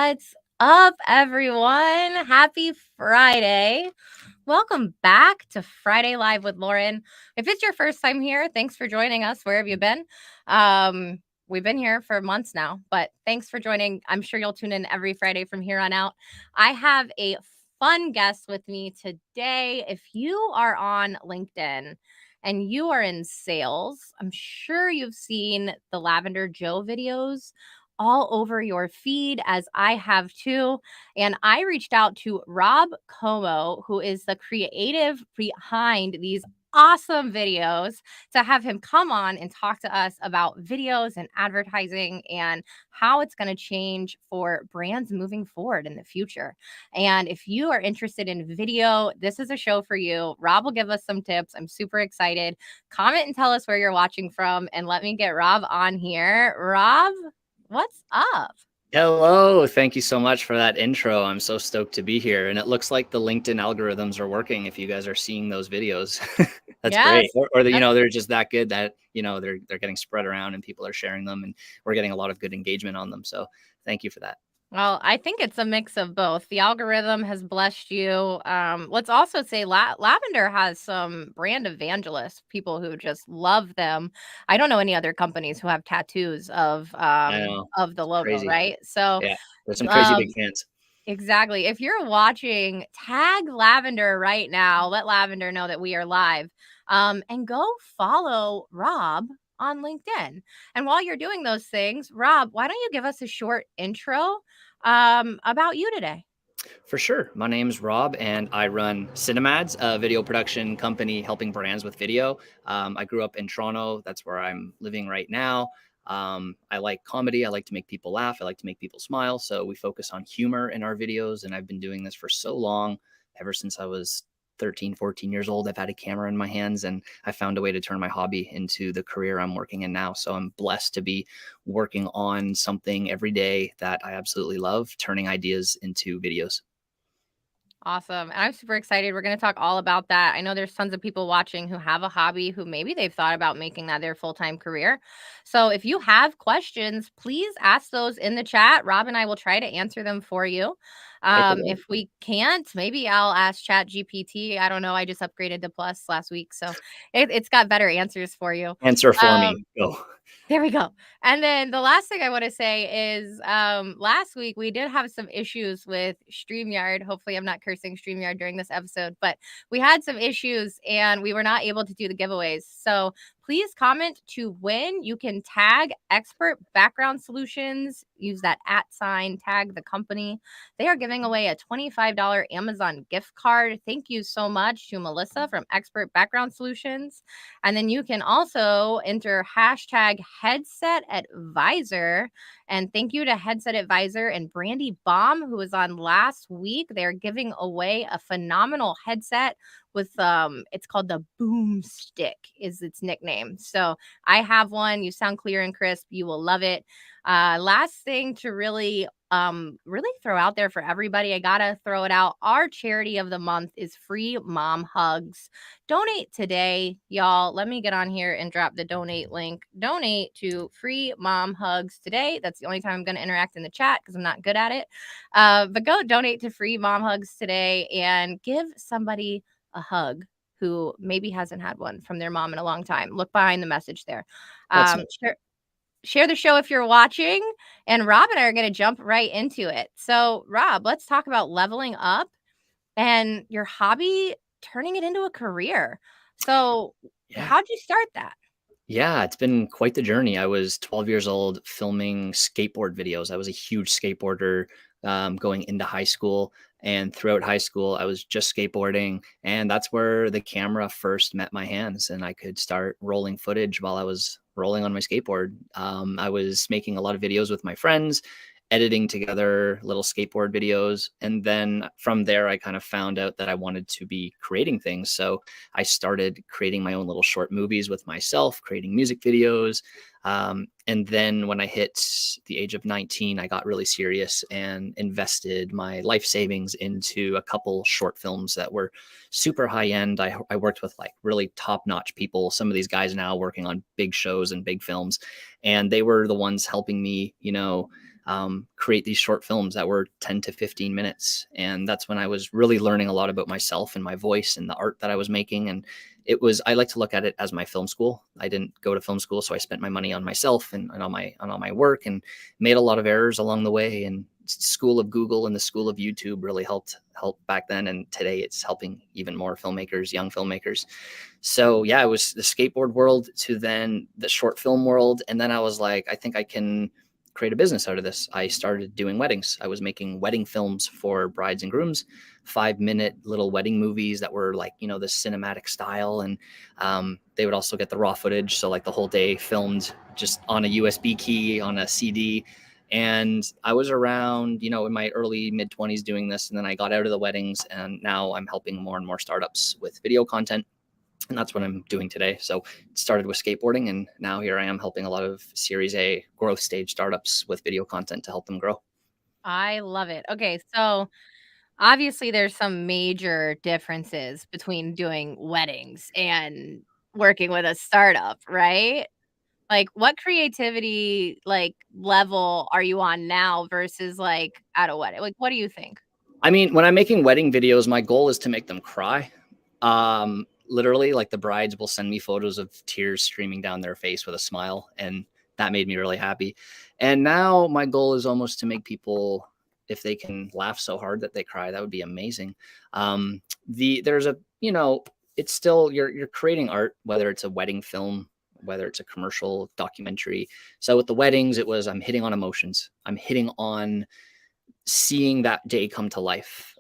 What's up, everyone? Happy Friday. Welcome back to Friday Live with Lauren. If it's your first time here, thanks for joining us. Where have you been? We've been here for months now, but thanks for joining. I'm sure you'll tune in every Friday from here on out. I have a fun guest with me today. If you are on LinkedIn and you are in sales, I'm sure you've seen the Lavender Joe videos all over your feed, as I have too. And I reached out to Rob Comeau, who is the creative behind these awesome videos, to have him come on and talk to us about videos and advertising and how it's going to change for brands moving forward in the future. And if you are interested in video, this is a show for you. Rob will give us some tips. I'm super excited. Comment and tell us where you're watching from, and let me get Rob on here. Rob, what's up? Hello. Thank you so much for that intro. I'm so stoked to be here. And it looks like the LinkedIn algorithms are working if you guys are seeing those videos. That's great. Yes. Or they're just that good that, they're getting spread around and people are sharing them and we're getting a lot of good engagement on them. So thank you for that. Well, I think it's a mix of both. The algorithm has blessed you. Let's also say Lavender has some brand evangelists, people who just love them. I don't know any other companies who have tattoos I know. of the It's logo, crazy. right? So, Yeah. There's some crazy um, big fans. exactly. If you're watching, tag Lavender right now. Let Lavender know that we are live. And go follow Rob on LinkedIn. And while you're doing those things, Rob, why don't you give us a short intro about you today? For sure. My name's Rob, and I run Cinemads, a video production company helping brands with video. I grew up in Toronto. That's where I'm living right now. I like comedy. I like to make people laugh. I like to make people smile. So we focus on humor in our videos. And I've been doing this for so long, ever since I was 13, 14 years old. I've had a camera in my hands and I found a way to turn my hobby into the career I'm working in now. So I'm blessed to be working on something every day that I absolutely love, turning ideas into videos. Awesome. And I'm super excited. We're going to talk all about that. I know there's tons of people watching who have a hobby who maybe they've thought about making that their full-time career. So if you have questions, please ask those in the chat. Rob and I will try to answer them for you. Take it away. If we can't, maybe I'll ask Chat GPT. I don't know. I just upgraded to Plus last week, so it's got better answers for you. Answer for Um, me. Go. there we go. And then the last thing I want to say is last week we did have some issues with StreamYard. Hopefully, I'm not cursing StreamYard during this episode, but we had some issues and we were not able to do the giveaways. So please comment to win. You can tag Expert Background Solutions, use that @sign, tag the company. They are giving away a $25 Amazon gift card. Thank you so much to Melissa from Expert Background Solutions. And then you can also enter hashtag headset advisor. And thank you to Headset Advisor and Brandy Baum, who was on last week. They're giving away a phenomenal headset with it's called the Boom Stick is its nickname. So I have one. You sound clear and crisp. You will love it. Last thing to really throw out there for everybody, I gotta throw it out. Our charity of the month is Free Mom Hugs. Donate today, y'all. Let me get on here and drop the donate link. Donate to Free Mom Hugs today. That's the only time I'm going to interact in the chat because I'm not good at it. But go donate to Free Mom Hugs today and give somebody a hug who maybe hasn't had one from their mom in a long time. Look behind the message there. That's nice. Share the show if you're watching. And Rob and I are going to jump right into it. So, Rob, let's talk about leveling up and your hobby, turning it into a career. So, Yeah. how'd you start that? Yeah, it's been quite the journey. I was 12 years old filming skateboard videos. I was a huge skateboarder going into high school. And throughout high school, I was just skateboarding. And that's where the camera first met my hands. And I could start rolling footage while I was rolling on my skateboard. I was making a lot of videos with my friends, editing together little skateboard videos. And then from there, I kind of found out that I wanted to be creating things. So I started creating my own little short movies with myself, creating music videos. And then when I hit the age of 19, I got really serious and invested my life savings into a couple short films that were super high end. I worked with like really top notch people. Some of these guys now working on big shows and big films, and they were the ones helping me, create these short films that were 10 to 15 minutes. And that's when I was really learning a lot about myself and my voice and the art that I was making. And I like to look at it as my film school. I didn't go to film school, so I spent my money on myself and on all my work, and made a lot of errors along the way. And school of Google and the school of YouTube really helped back then. And today it's helping even more filmmakers, young filmmakers. So yeah, it was the skateboard world to then the short film world. And then I was like, I think I can create a business out of this. I started doing weddings. I was making wedding films for brides and grooms, 5-minute little wedding movies that were like, the cinematic style. And they would also get the raw footage. So like the whole day filmed just on a USB key on a CD. And I was around, in my early mid 20s doing this. And then I got out of the weddings, and now I'm helping more and more startups with video content. And that's what I'm doing today. So it started with skateboarding, and now here I am helping a lot of Series A growth stage startups with video content to help them grow. I love it. Okay, so obviously there's some major differences between doing weddings and working with a startup, right? Like, what creativity, like, level are you on now versus, like, at a wedding? Like, what do you think? I mean, when I'm making wedding videos, my goal is to make them cry. Literally, like the brides will send me photos of tears streaming down their face with a smile, and that made me really happy. And now my goal is almost to make people, if they can laugh so hard that they cry, that would be amazing. There's a, it's still you're creating art, whether it's a wedding film, whether it's a commercial documentary. So with the weddings, it was I'm hitting on emotions. I'm hitting on seeing that day come to life.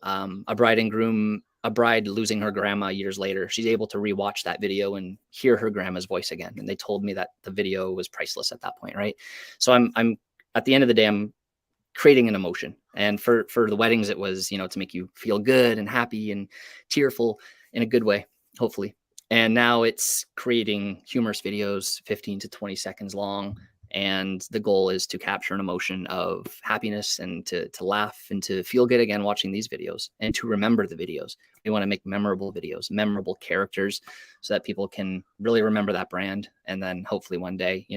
A bride losing her grandma years later, she's able to rewatch that video and hear her grandma's voice again. And they told me that the video was priceless at that point, right? So I'm at the end of the day, I'm creating an emotion. And for the weddings, it was, to make you feel good and happy and tearful in a good way, hopefully. And now it's creating humorous videos, 15 to 20 seconds long. And the goal is to capture an emotion of happiness and to laugh and to feel good again watching these videos and to remember the videos. We want to make memorable videos, memorable characters, so that people can really remember that brand. And then hopefully one day,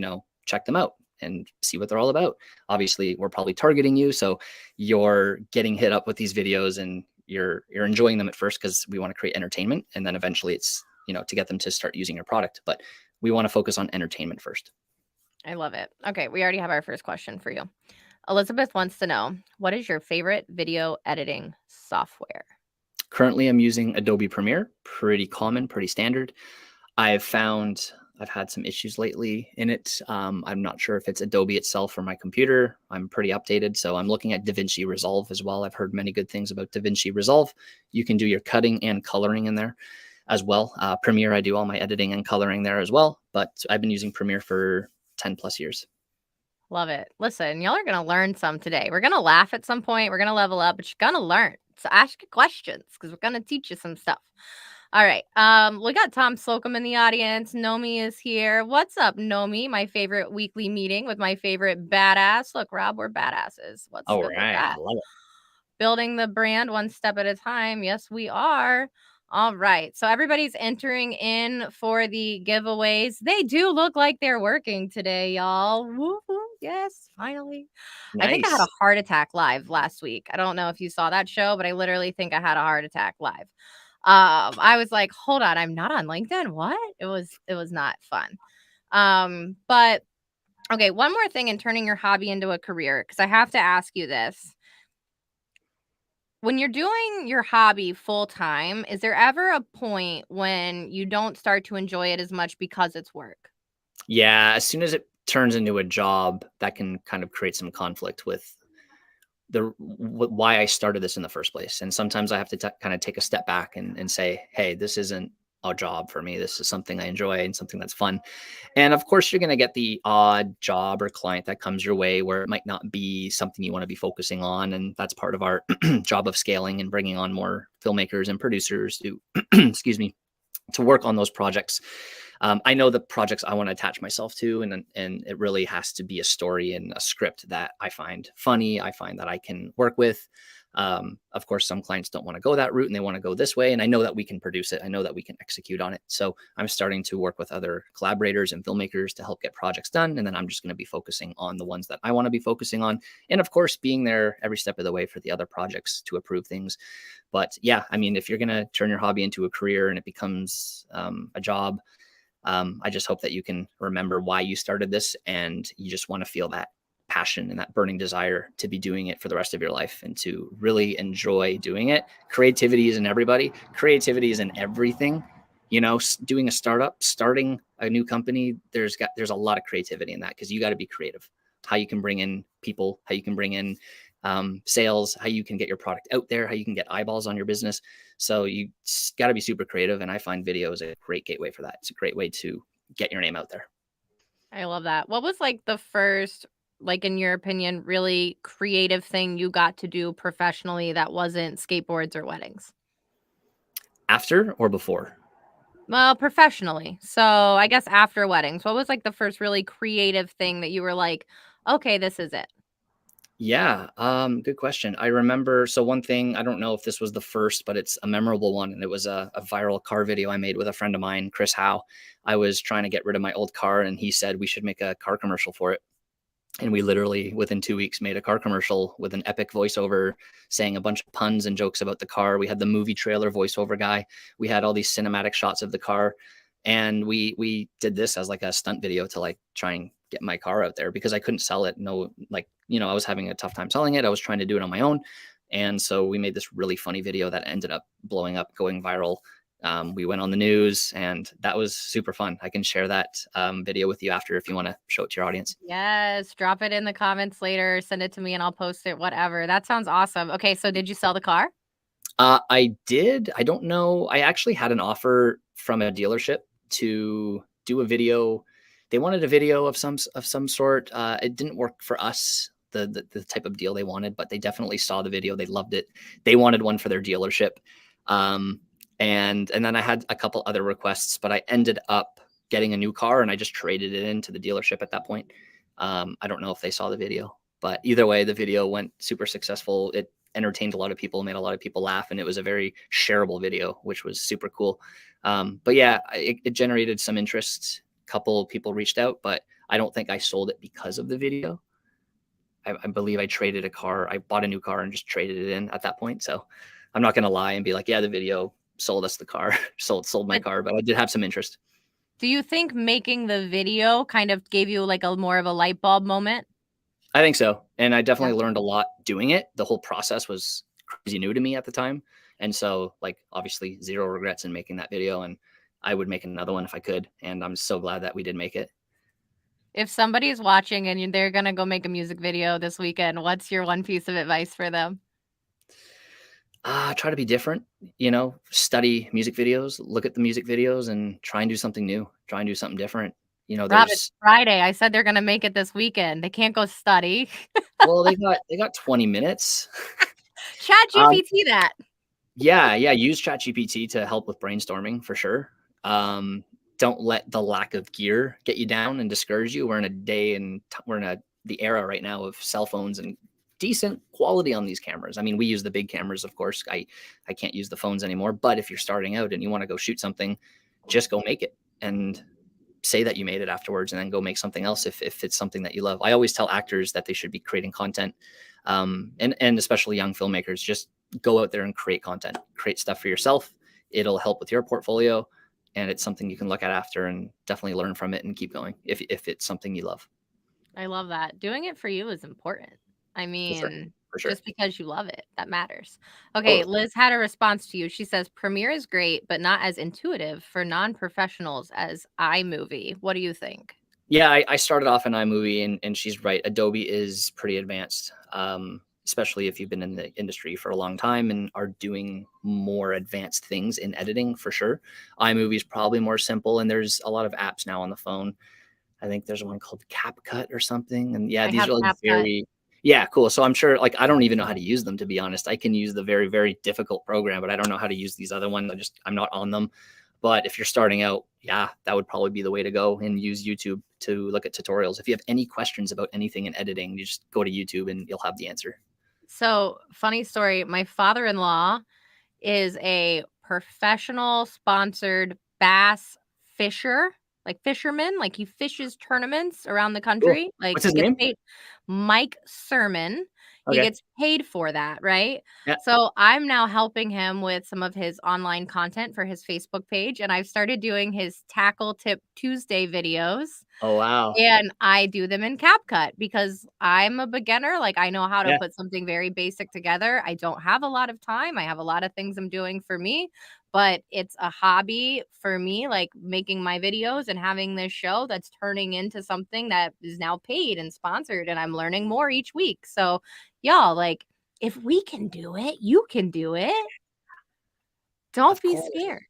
check them out and see what they're all about. Obviously, we're probably targeting you, so you're getting hit up with these videos and you're enjoying them at first because we want to create entertainment, and then eventually it's to get them to start using your product. But we want to focus on entertainment first. I love it. Okay, we already have our first question for you. Elizabeth wants to know, what is your favorite video editing software? Currently, I'm using Adobe Premiere, pretty common, pretty standard. I've had some issues lately in it. I'm not sure if it's Adobe itself or my computer. I'm pretty updated, so I'm looking at DaVinci Resolve as well. I've heard many good things about DaVinci Resolve. You can do your cutting and coloring in there as well. Premiere, I do all my editing and coloring there as well, but I've been using Premiere for 10 plus years. Love it. Listen, y'all are going to learn some today. We're going to laugh at some point. We're going to level up, but you're going to learn. So ask your questions because we're going to teach you some stuff. All right. We got Tom Slocum in the audience. Nomi is here. What's up, Nomi? My favorite weekly meeting with my favorite badass. Look, Rob, we're badasses. What's All good with right, I that? love it. Building the brand one step at a time. Yes, we are. All right. So everybody's entering in for the giveaways. They do look like they're working today, y'all. Woo-hoo. Yes, finally. I think I had a Nice. heart attack live last week. I don't know if you saw that show, but I literally think I had a heart attack live. I was like, hold on, I'm not on LinkedIn. What? It was not fun. But okay, one more thing in turning your hobby into a career, because I have to ask you this. When you're doing your hobby full time, is there ever a point when you don't start to enjoy it as much because it's work? Yeah, as soon as it turns into a job, that can kind of create some conflict with why I started this in the first place. And sometimes I have to kind of take a step back and say, hey, this isn't a job for me. This is something I enjoy and something that's fun. And of course, you're going to get the odd job or client that comes your way where it might not be something you want to be focusing on. And that's part of our job of scaling and bringing on more filmmakers and producers to, excuse me, to work on those projects. I know the projects I want to attach myself to, and it really has to be a story and a script that I find funny. I find that I can work with. Of course, some clients don't want to go that route and they want to go this way. And I know that we can produce it. I know that we can execute on it. So I'm starting to work with other collaborators and filmmakers to help get projects done. And then I'm just going to be focusing on the ones that I want to be focusing on. And of course, being there every step of the way for the other projects to approve things. But yeah, I mean, if you're going to turn your hobby into a career and it becomes a job, I just hope that you can remember why you started this and you just want to feel that passion and that burning desire to be doing it for the rest of your life and to really enjoy doing it. Creativity is in everybody. Creativity is in everything. You know, doing a startup, starting a new company, there's a lot of creativity in that because you got to be creative. How you can bring in people, how you can bring in sales, how you can get your product out there, how you can get eyeballs on your business. So you got to be super creative. And I find video is a great gateway for that. It's a great way to get your name out there. I love that. What was like the first, like in your opinion, really creative thing you got to do professionally that wasn't skateboards or weddings? After or before? Well, professionally. So I guess after weddings, what was like the first really creative thing that you were like, okay, this is it? Yeah, good question. I remember, so one thing, I don't know if this was the first, but it's a memorable one. And it was a viral car video I made with a friend of mine, Chris Howe. I was trying to get rid of my old car, and he said we should make a car commercial for it. And we literally, within 2 weeks, made a car commercial with an epic voiceover saying a bunch of puns and jokes about the car. We had the movie trailer voiceover guy. We had all these cinematic shots of the car. And we did this as like a stunt video to like try and get my car out there because I couldn't sell it. No, like, you know, I was having a tough time selling it. I was trying to do it on my own. And so we made this really funny video that ended up blowing up, going viral. We went on the news, and that was super fun. I can share that video with you after if you want to show it to your audience. Yes, drop it in the comments later, send it to me and I'll post it, whatever. That sounds awesome. Okay, so did you sell the car? I did. I don't know. I actually had an offer from a dealership to do a video. They wanted a video of some sort. It didn't work for us, the type of deal they wanted, but they definitely saw the video. They loved it. They wanted one for their dealership. Um, and then I had a couple other requests, but I ended up getting a new car and I just traded it into the dealership at that point. I don't know if they saw the video, but either way, the video went super successful. It entertained a lot of people, made a lot of people laugh, and it was a very shareable video, which was super cool. But yeah, it generated some interest. A couple people reached out, but I don't think I sold it because of the video. I believe I traded a car. I bought a new car and just traded it in at that point. So I'm not going to lie and be like, yeah, the video sold us the car, sold my But car, but I did have some interest. do you think making the video kind of gave you like a more of a light bulb moment? I think so. And I Yeah. definitely learned a lot doing it. The whole process was crazy new to me at the time. And so, like, obviously, zero regrets in making that video. And I would make another one if I could. And I'm so glad that we did make it. If somebody's watching and they're gonna go make a music video this weekend, what's your one piece of advice for them? Try to be different, study music videos, look at the music videos and try and do something new, try and do something different. Rob, it's There's, Friday. I said they're gonna make it this weekend. They can't go study. well, they got 20 minutes. Chat Um, GPT that. Yeah, yeah, use ChatGPT to help with brainstorming for sure. Don't let the lack of gear get you down and discourage you. We're in a day and we're in the era right now of cell phones and decent quality on these cameras. I mean, we use the big cameras, of course. I can't use the phones anymore, but if you're starting out and you want to go shoot something, just go make it and say that you made it afterwards and then go make something else if it's something that you love. I always tell actors that they should be creating content, and especially young filmmakers, just go out there and create content, create stuff for yourself. It'll help with your portfolio, and it's something you can look at after and definitely learn from it and keep going if it's something you love. I love that. Doing it for you is important. I For sure. mean, For sure. just because you love it, that matters. Okay, Totally. Liz had a response to you. She says Premiere is great, but not as intuitive for non-professionals as iMovie. What do you think? Yeah, I started off in iMovie, and she's right. Adobe is pretty advanced, especially if you've been in the industry for a long time and are doing more advanced things in editing for sure. iMovie is probably more simple, and there's a lot of apps now on the phone. I think there's one called CapCut or something. And yeah, I these have are like CapCut. very, yeah, cool. So I'm sure, like, I don't even know how to use them, to be honest. I can use the very, very difficult program, but I don't know how to use these other ones. I'm not on them. But if you're starting out, yeah, that would probably be the way to go, and use YouTube to look at tutorials. If you have any questions about anything in editing, you just go to YouTube and you'll have the answer. So, funny story, my father-in-law is a professional sponsored bass fisher, like fisherman, like he fishes tournaments around the Cool. country, like What's he his gets name? paid. Mike Sermon, he Okay. gets paid for that, right? Yeah. So, I'm now helping him with some of his online content for his Facebook page, and I've started doing his Tackle Tip Tuesday videos. Oh, wow. And I do them in CapCut because I'm a beginner, like, I know how to Yeah. put something very basic together. I don't have a lot of time, I have a lot of things I'm doing for me, but it's a hobby for me, like, making my videos and having this show that's turning into something that is now paid and sponsored, and I'm learning more each week. So, y'all, like, if we can do it, you can do it. Don't Of be course. scared.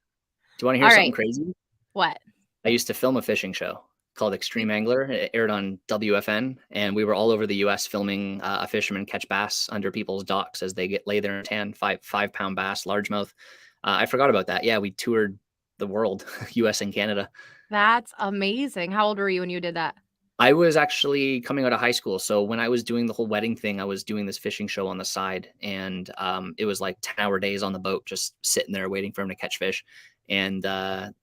Do you wanna hear something Alright, crazy? what? I used to film a fishing show called Y Extreme Angler. It aired on WFN, and we were all over the US filming, a fisherman catch bass under people's docks as they lay there and tan, 5-pound bass, largemouth. I forgot about that. Yeah, we toured the world, US and Canada. That's amazing. How old were you when you did that? I was actually coming out of high school, so when I was doing the whole wedding thing, I was doing this fishing show on the side, and, it was like 10-hour days on the boat, just sitting there waiting for him to catch fish, and,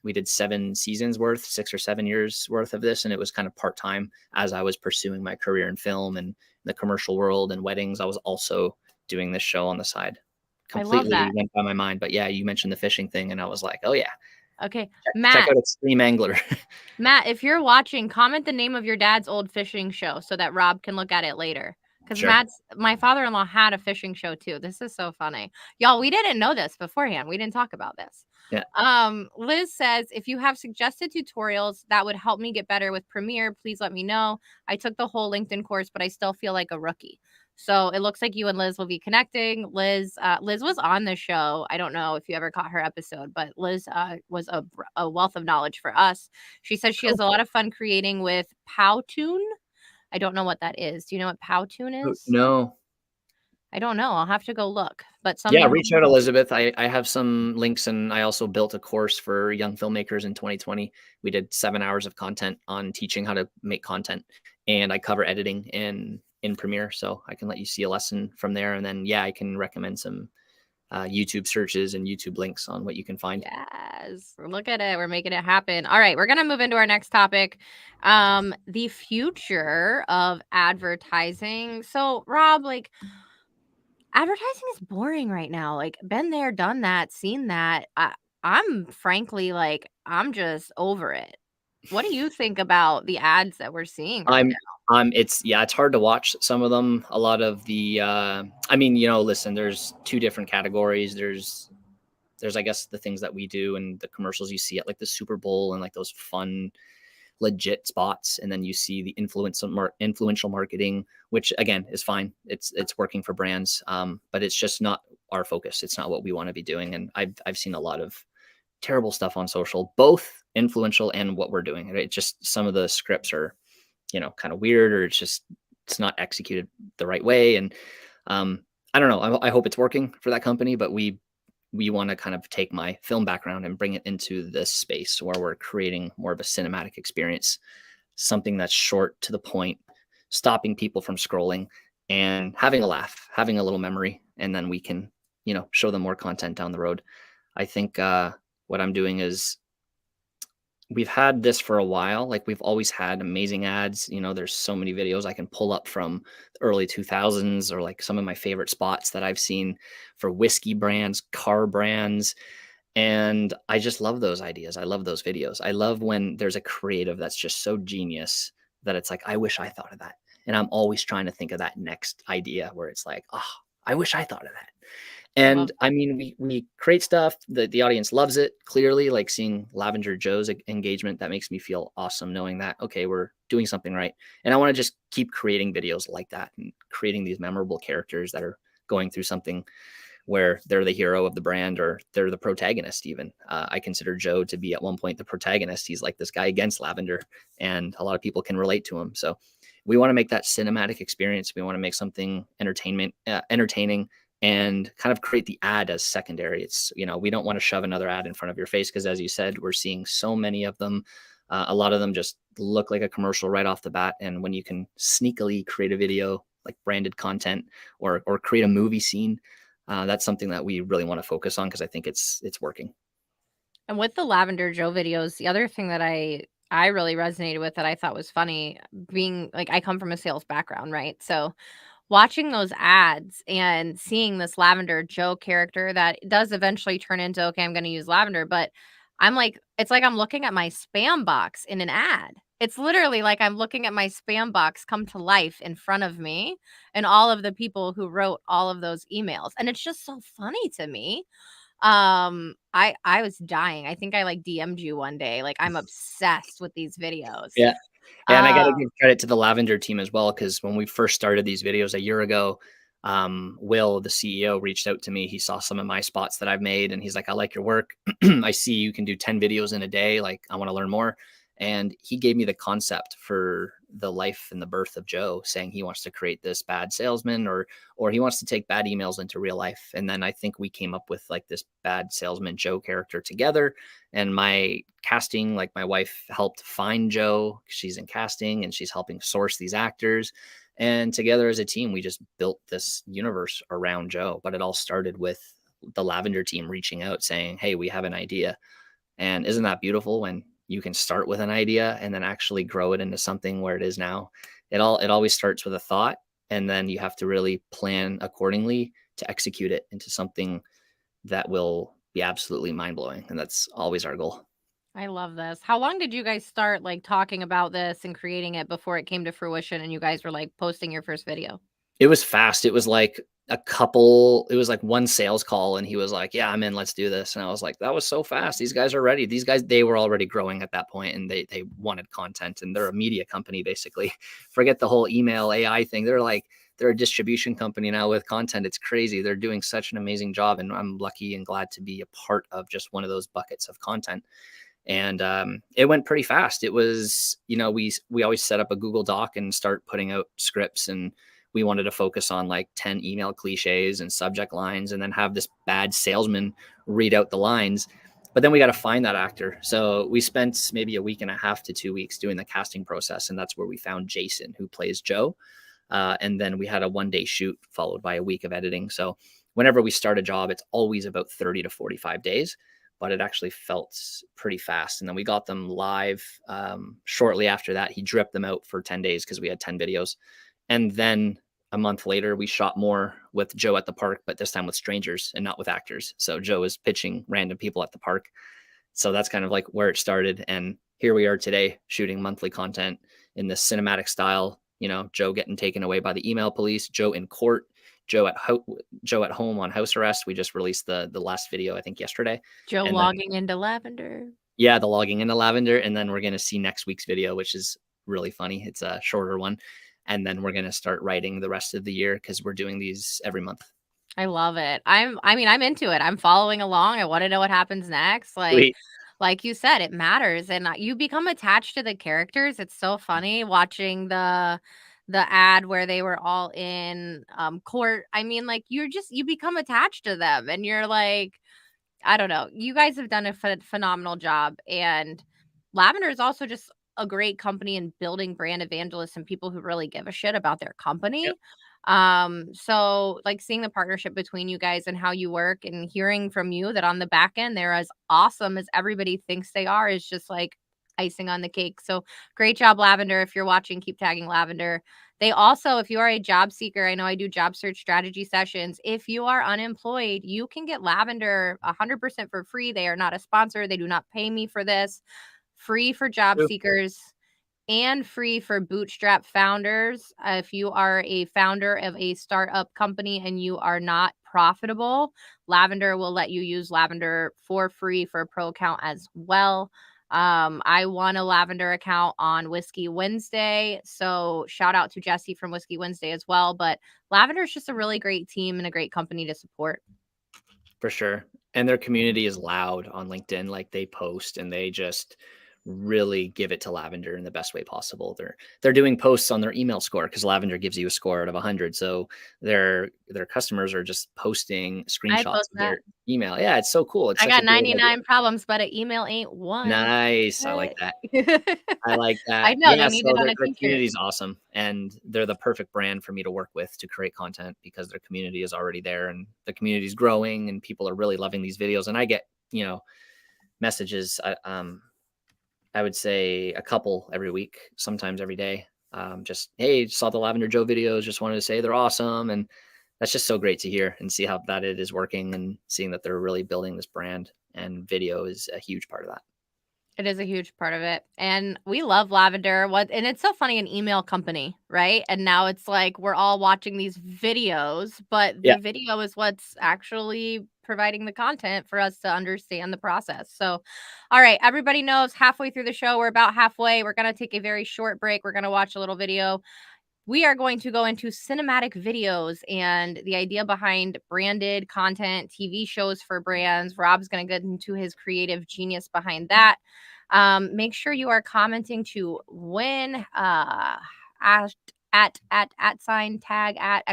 we did 7 seasons worth, 6 or 7 years worth of this, and it was kind of part-time as I was pursuing my career in film and the commercial world and weddings. I was also doing this show on the side. I love Completely that. went by my mind, but yeah, you mentioned the fishing thing, and I was like, "Oh, yeah, Okay. check Matt, out Extreme Angler." Matt, if you're watching, comment the name of your dad's old fishing show so that Rob can look at it later. Because Sure. Matt's my father-in-law had a fishing show too. This is so funny. Y'all, we didn't know this beforehand. We didn't talk about this. Yeah. Liz says, if you have suggested tutorials that would help me get better with Premiere, please let me know. I took the whole LinkedIn course, but I still feel like a rookie. So it looks like you and Liz will be connecting. Liz was on the show. I don't know if you ever caught her episode, but Liz was a wealth of knowledge for us. She says she has Cool. a lot of fun creating with Powtoon. I don't know what that is. Do you know what Powtoon is? No. I don't know. I'll have to go look. But Yeah, something reach out, Elizabeth. I have some links, and I also built a course for young filmmakers in 2020. We did 7 hours of content on teaching how to make content, and I cover editing in Premiere, so I can let you see a lesson from there, and then, yeah, I can recommend some, YouTube searches and YouTube links on what you can find. yes. Look at it. We're making it happen. All right, we're gonna move into our next topic. The future of advertising. So Rob, like advertising is boring right now. Like, been there, done that, seen that. I'm frankly like, I'm just over it. What do you think about the ads that we're seeing right I'm now? it's yeah, it's hard to watch some of them. A lot of the, I mean, listen, there's 2 different categories. There's, I guess, the things that we do and the commercials you see at, like, the Super Bowl and, like, those fun legit spots, and then you see the influential marketing, which again is fine. It's working for brands, but it's just not our focus. It's not what we want to be doing. And I've seen a lot of terrible stuff on social, both influential and what we're doing. It just, some of the scripts are, kind of weird, or it's not executed the right way. And I don't know. I hope it's working for that company, but we want to kind of take my film background and bring it into this space where we're creating more of a cinematic experience, something that's short, to the point, stopping people from scrolling and having a laugh, having a little memory, and then we can, show them more content down the road. I think what I'm doing is, we've had this for a while. Like, we've always had amazing ads. There's so many videos I can pull up from the early 2000s, or like some of my favorite spots that I've seen for whiskey brands, car brands. And I just love those ideas. I love those videos. I love when there's a creative that's just so genius that it's like, I wish I thought of that. And I'm always trying to think of that next idea where it's like, oh, I wish I thought of that. I love And I mean, we create stuff that the audience loves it, clearly, like seeing Lavender Joe's engagement. That makes me feel awesome, knowing that, okay, we're doing something right. And I want to just keep creating videos like that and creating these memorable characters that are going through something where they're the hero of the brand, or they're the protagonist even. I consider Joe to be at one point the protagonist. He's like this guy against Lavender, and a lot of people can relate to him. So we want to make that cinematic experience. We want to make something entertaining, and kind of create the ad as secondary. It's, we don't want to shove another ad in front of your face, because as you said, we're seeing so many of them. A lot of them just look like a commercial right off the bat. And when you can sneakily create a video like branded content or create a movie scene. That's something that we really want to focus on because I think it's working. And with the Lavender Joe videos, the other thing that I really resonated with that I thought was funny, being like I come from a sales background, right? So watching those ads and seeing this Lavender Joe character that does eventually turn into, okay, I'm going to use lavender, but I'm like, it's like I'm looking at my spam box in an ad. It's literally like I'm looking at my spam box come to life in front of me and all of the people who wrote all of those emails. And it's just so funny to me. I was dying. I think I like DM'd you one day. Like I'm obsessed with these videos. Yeah. And I Uh, gotta give credit to the Lavender team as well, because when we first started these videos a year ago, Will, the CEO, reached out to me. He saw some of my spots that I've made, and he's like, "I like your work. I see you can do 10 videos in a day. Like, I want to learn more." And he gave me the concept for the life and the birth of Joe, saying he wants to create this bad salesman, or he wants to take bad emails into real life. And then I think we came up with like this bad salesman Joe character together. And my casting, like my wife helped find Joe. She's in casting and she's helping source these actors. And together as a team, we just built this universe around Joe. But it all started with the Lavender team reaching out saying, "Hey, we have an idea." And isn't that beautiful when you can start with an idea and then actually grow it into something where it is now? It always starts with a thought, and then you have to really plan accordingly to execute it into something that will be absolutely mind blowing. And that's always our goal. I love this. How long did you guys start like talking about this and creating it before it came to fruition and you guys were like posting your first video? It was fast. It was like one sales call and he was like, "Yeah, I'm in, let's do this." And I was like, "That was so fast. These guys are ready." These guys, they were already growing at that point and they wanted content and they're a media company basically. Forget the whole email AI thing. They're a distribution company now with content. It's crazy. They're doing such an amazing job and I'm lucky and glad to be a part of just one of those buckets of content. And it went pretty fast. It was, we always set up a Google Doc and start putting out scripts, and we wanted to focus on like 10 email cliches and subject lines, and then have this bad salesman read out the lines. But then we got to find that actor. So we spent maybe a week and a half to 2 weeks doing the casting process, and that's where we found Jason, who plays Joe. And then we had a 1 day shoot followed by a week of editing. So whenever we start a job, it's always about 30 to 45 days, but it actually felt pretty fast. And then we got them live shortly after that. He dripped them out for 10 days because we had 10 videos. And then a month later, we shot more with Joe at the park, but this time with strangers and not with actors. So Joe is pitching random people at the park. So that's kind of like where it started. And here we are today shooting monthly content in this cinematic style. Joe getting taken away by the email police, Joe in court, Joe at home on house arrest. We just released the last video, I think yesterday. Joe And then, logging into lavender. yeah, the logging into lavender. And then we're going to see next week's video, which is really funny. It's a shorter one. And then we're going to start writing the rest of the year because we're doing these every month. I love it. I'm into it. I'm following along. I want to know what happens next. Sweet. Like you said, it matters and you become attached to the characters. It's so funny watching the ad where they were all in court. I mean, like you become attached to them and you're like, I don't know. You guys have done a phenomenal job, and Lavender is also just a great company in building brand evangelists and people who really give a shit about their Yep. company. So like seeing the partnership between you guys and how you work and hearing from you that on the back end they're as awesome as everybody thinks they are is just like icing on the cake. So great job, Lavender. If you're watching, keep tagging Lavender. They also, if you are a job seeker, I know I do job search strategy sessions. If you are unemployed, you can get Lavender 100% for free. They are not a sponsor. They do not pay me for this. Free for job True. seekers and free for bootstrap founders. If you are a founder of a startup company and you are not profitable, Lavender will let you use Lavender for free for a pro account as well. I won a Lavender account on Whiskey Wednesday. So shout out to Jesse from Whiskey Wednesday as well. But Lavender is just a really great team and a great company to support. For sure. And their community is loud on LinkedIn. Like they post and they just really give it to Lavender in the best way possible. They're doing posts on their email score because Lavender gives you a score out of 100. So their customers are just posting I screenshots post of that. their email. Yeah, it's so cool. It's I such a got great idea. 99 problems, but an email ain't one. Nice. I like What? that. I like I that. know, Yeah, they need so it on a their t-shirt. community is awesome, and they're the perfect brand for me to work with to create content because their community is already there, and the community is growing, and people are really loving these videos. And I get, messages. I would say a couple every week, sometimes every day. Just, hey, saw the Lavender Joe videos. Just wanted to say they're awesome, and that's just so great to hear and see how that it is working, and seeing that they're really building this brand. And video is a huge part of that. It is a huge part of it, and we love Lavender. And it's so funny, an email company, right? And now it's like we're all watching these videos, but Yeah. the video is what's actually providing the content for us to understand the process. So, all right, everybody knows halfway through the show, we're about halfway. We're going to take a very short break. We're going to watch a little video. We are going to go into cinematic videos and the idea behind branded content, TV shows for brands. Rob's going to get into his creative genius behind that. Make sure you are commenting to win at at sign tag at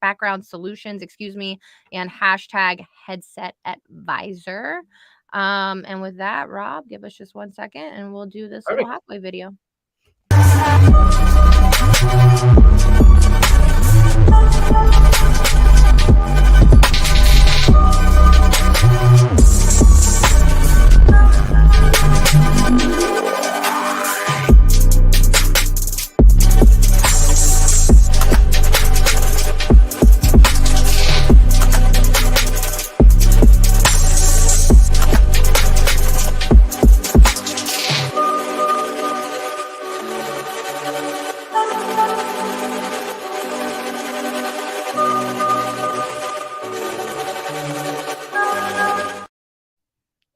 background solutions, excuse me, and hashtag headset advisor. And with that, Rob, give us just 1 second and we'll do this little Perfect. halfway video.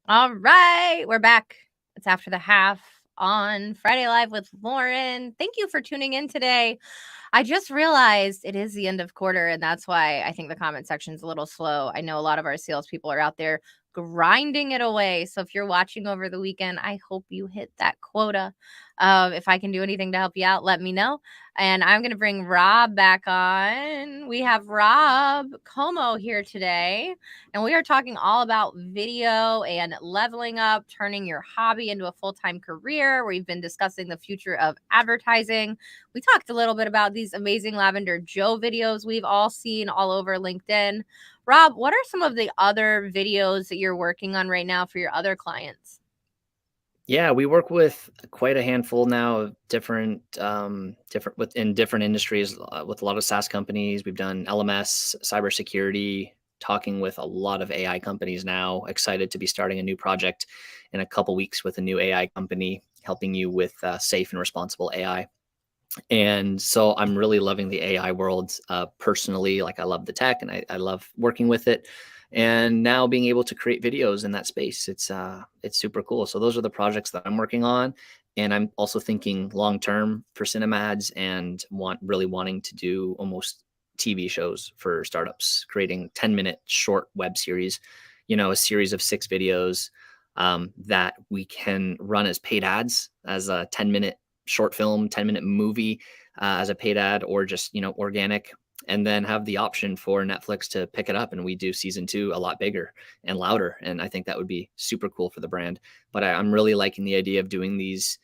All right, we're back. It's after the half on Friday Live with Lauren. Thank you for tuning in today. I just realized it is the end of quarter, and that's why I think the comment section is a little slow. I know a lot of our salespeople are out there grinding it away. So if you're watching over the weekend, I hope you hit that quota. If I can do anything to help you out, let me know. And I'm going to bring Rob back on. We have Rob Comeau here today, and we are talking all about video and leveling up, turning your hobby into a full-time career. We've been discussing the future of advertising. We talked a little bit about these amazing Lavender Joe videos we've all seen all over LinkedIn. Rob, what are some of the other videos that you're working on right now for your other clients? Yeah, we work with quite a handful now of different within different industries, with a lot of SaaS companies. We've done LMS, cybersecurity, talking with a lot of AI companies now. Excited to be starting a new project in a couple weeks with a new AI company, helping you with safe and responsible AI. And so I'm really loving the AI world personally. Like, I love the tech, and I love working with it. And now being able to create videos in that space, it's super cool. So those are the projects that I'm working on. And I'm also thinking long term for Cinemads, and really wanting to do almost TV shows for startups, creating 10-minute short web series, a series of 6 videos that we can run as paid ads, as a 10-minute short film, 10-minute movie, as a paid ad, or just, organic, and then have the option for Netflix to pick it up, and we do season 2 a lot bigger and louder. And I think that would be super cool for the brand. But I'm really liking the idea of doing these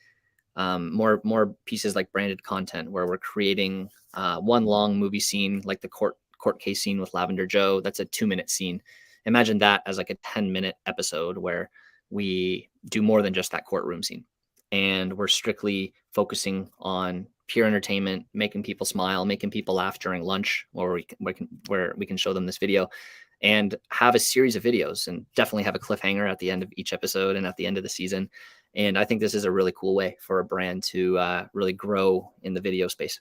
more pieces like branded content, where we're creating one long movie scene, like the court case scene with Lavender Joe. That's a 2-minute scene. Imagine that as like a 10-minute episode where we do more than just that courtroom scene, and we're strictly focusing on pure entertainment, making people smile, making people laugh during lunch, or where we can show them this video, and have a series of videos, and definitely have a cliffhanger at the end of each episode and at the end of the season. And I think this is a really cool way for a brand to really grow in the video space.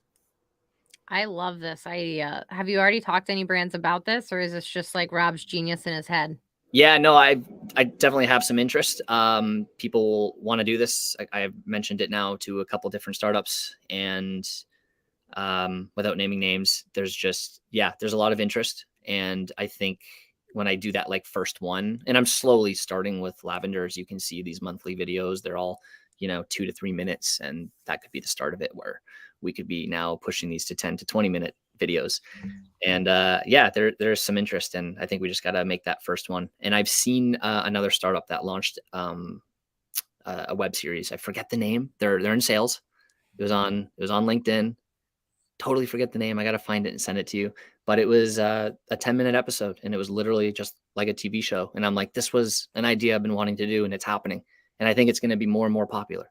I love this idea. Have you already talked to any brands about this, or is this just like Rob's genius in his head? Yeah, no, I definitely have some interest. People want to do this. I've mentioned it now to a couple different startups, and without naming names, there's a lot of interest. And I think when I do that, like, first one, and I'm slowly starting with Lavender, as you can see, these monthly videos, they're all 2 to 3 minutes, and that could be the start of it, where we could be now pushing these to 10 to 20 minute videos. And yeah, there's some interest, and I think we just got to make that first one. And I've seen another startup that launched a web series. I forget the name. They're in sales. It was on LinkedIn. Totally forget the name. I got to find it and send it to you. But it was a 10-minute episode, and it was literally just like a TV show. And I'm like, this was an idea I've been wanting to do, and it's happening. And I think it's going to be more and more popular,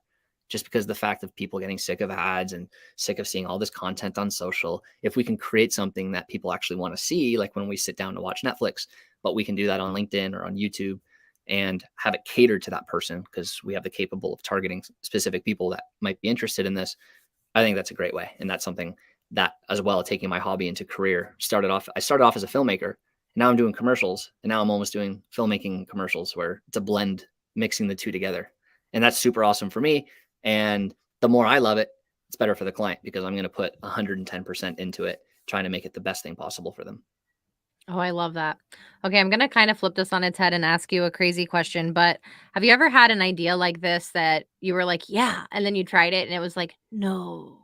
just because the fact of people getting sick of ads and sick of seeing all this content on social. If we can create something that people actually want to see, like when we sit down to watch Netflix, but we can do that on LinkedIn or on YouTube and have it catered to that person, because we have the capable of targeting specific people that might be interested in this. I think that's a great way. And that's something that, as well, taking my hobby into career, I started off as a filmmaker, and now I'm doing commercials, and now I'm almost doing filmmaking commercials, where it's a blend, mixing the two together. And that's super awesome for me. And the more I love it, it's better for the client, because I'm going to put 110% into it, trying to make it the best thing possible for them. Oh, I love that. Okay, I'm gonna kind of flip this on its head and ask you a crazy question, but have you ever had an idea like this that you were like, yeah, and then you tried it and it was like, no.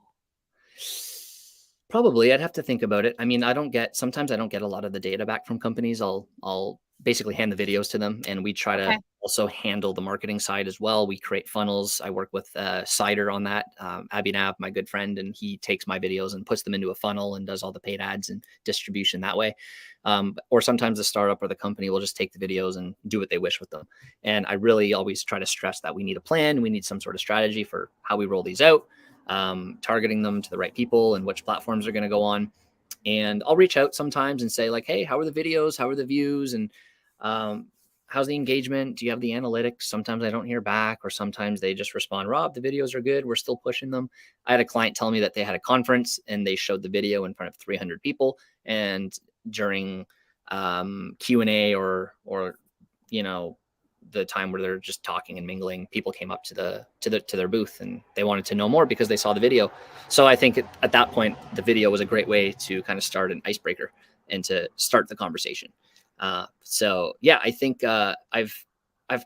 Probably, I'd have to think about it. I mean, sometimes I don't get a lot of the data back from companies. I'll basically hand the videos to them, and we try to Okay. also handle the marketing side as well. We create funnels. I work with Cider on that. Abhinav, my good friend, and he takes my videos and puts them into a funnel and does all the paid ads and distribution that way. Or sometimes the startup or the company will just take the videos and do what they wish with them. And I really always try to stress that we need a plan. We need some sort of strategy for how we roll these out, targeting them to the right people and which platforms are going to go on. And I'll reach out sometimes and say, like, hey, how are the videos? How are the views? And how's the engagement? Do you have the analytics? Sometimes I don't hear back, or sometimes they just respond, Rob, the videos are good. We're still pushing them. I had a client tell me that they had a conference and they showed the video in front of 300 people. And during Q&A, or, you know, the time where they're just talking and mingling, people came up to their booth, and they wanted to know more because they saw the video. So I think at that point, the video was a great way to kind of start an icebreaker and to start the conversation. So yeah, I think I've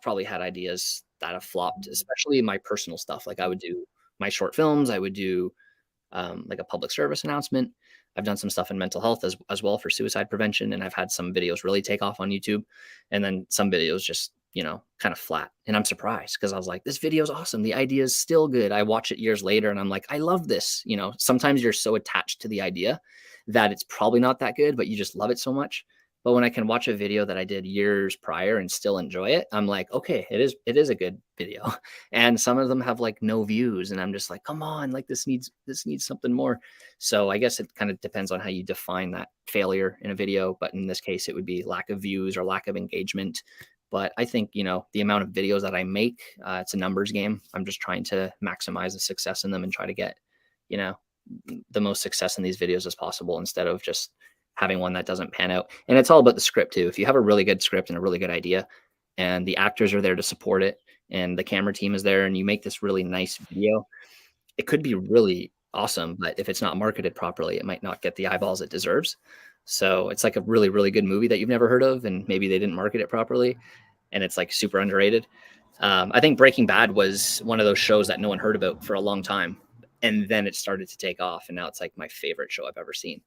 probably had ideas that have flopped, especially my personal stuff. Like, I would do my short films. I would do like a public service announcement. I've done some stuff in mental health as well, for suicide prevention. And I've had some videos really take off on YouTube, and then some videos just, kind of flat. And I'm surprised, because I was like, this video is awesome. The idea is still good. I watch it years later and I'm like, I love this. Sometimes you're so attached to the idea that it's probably not that good, but you just love it so much. But when I can watch a video that I did years prior and still enjoy it, I'm like, okay, it is a good video. And some of them have like no views, and I'm just like, come on, like this needs something more. So I guess it kind of depends on how you define that failure in a video. But in this case, it would be lack of views or lack of engagement. But I think, the amount of videos that I make, it's a numbers game. I'm just trying to maximize the success in them and try to get, you know, the most success in these videos as possible, instead of just having one that doesn't pan out. And it's all about the script too. If you have a really good script and a really good idea, and the actors are there to support it, and the camera team is there, and you make this really nice video, it could be really awesome. But if it's not marketed properly, it might not get the eyeballs it deserves. So it's like a really, really good movie that you've never heard of, and maybe they didn't market it properly, and it's like super underrated. I think Breaking Bad was one of those shows that no one heard about for a long time, and then it started to take off, and now it's like my favorite show I've ever seen.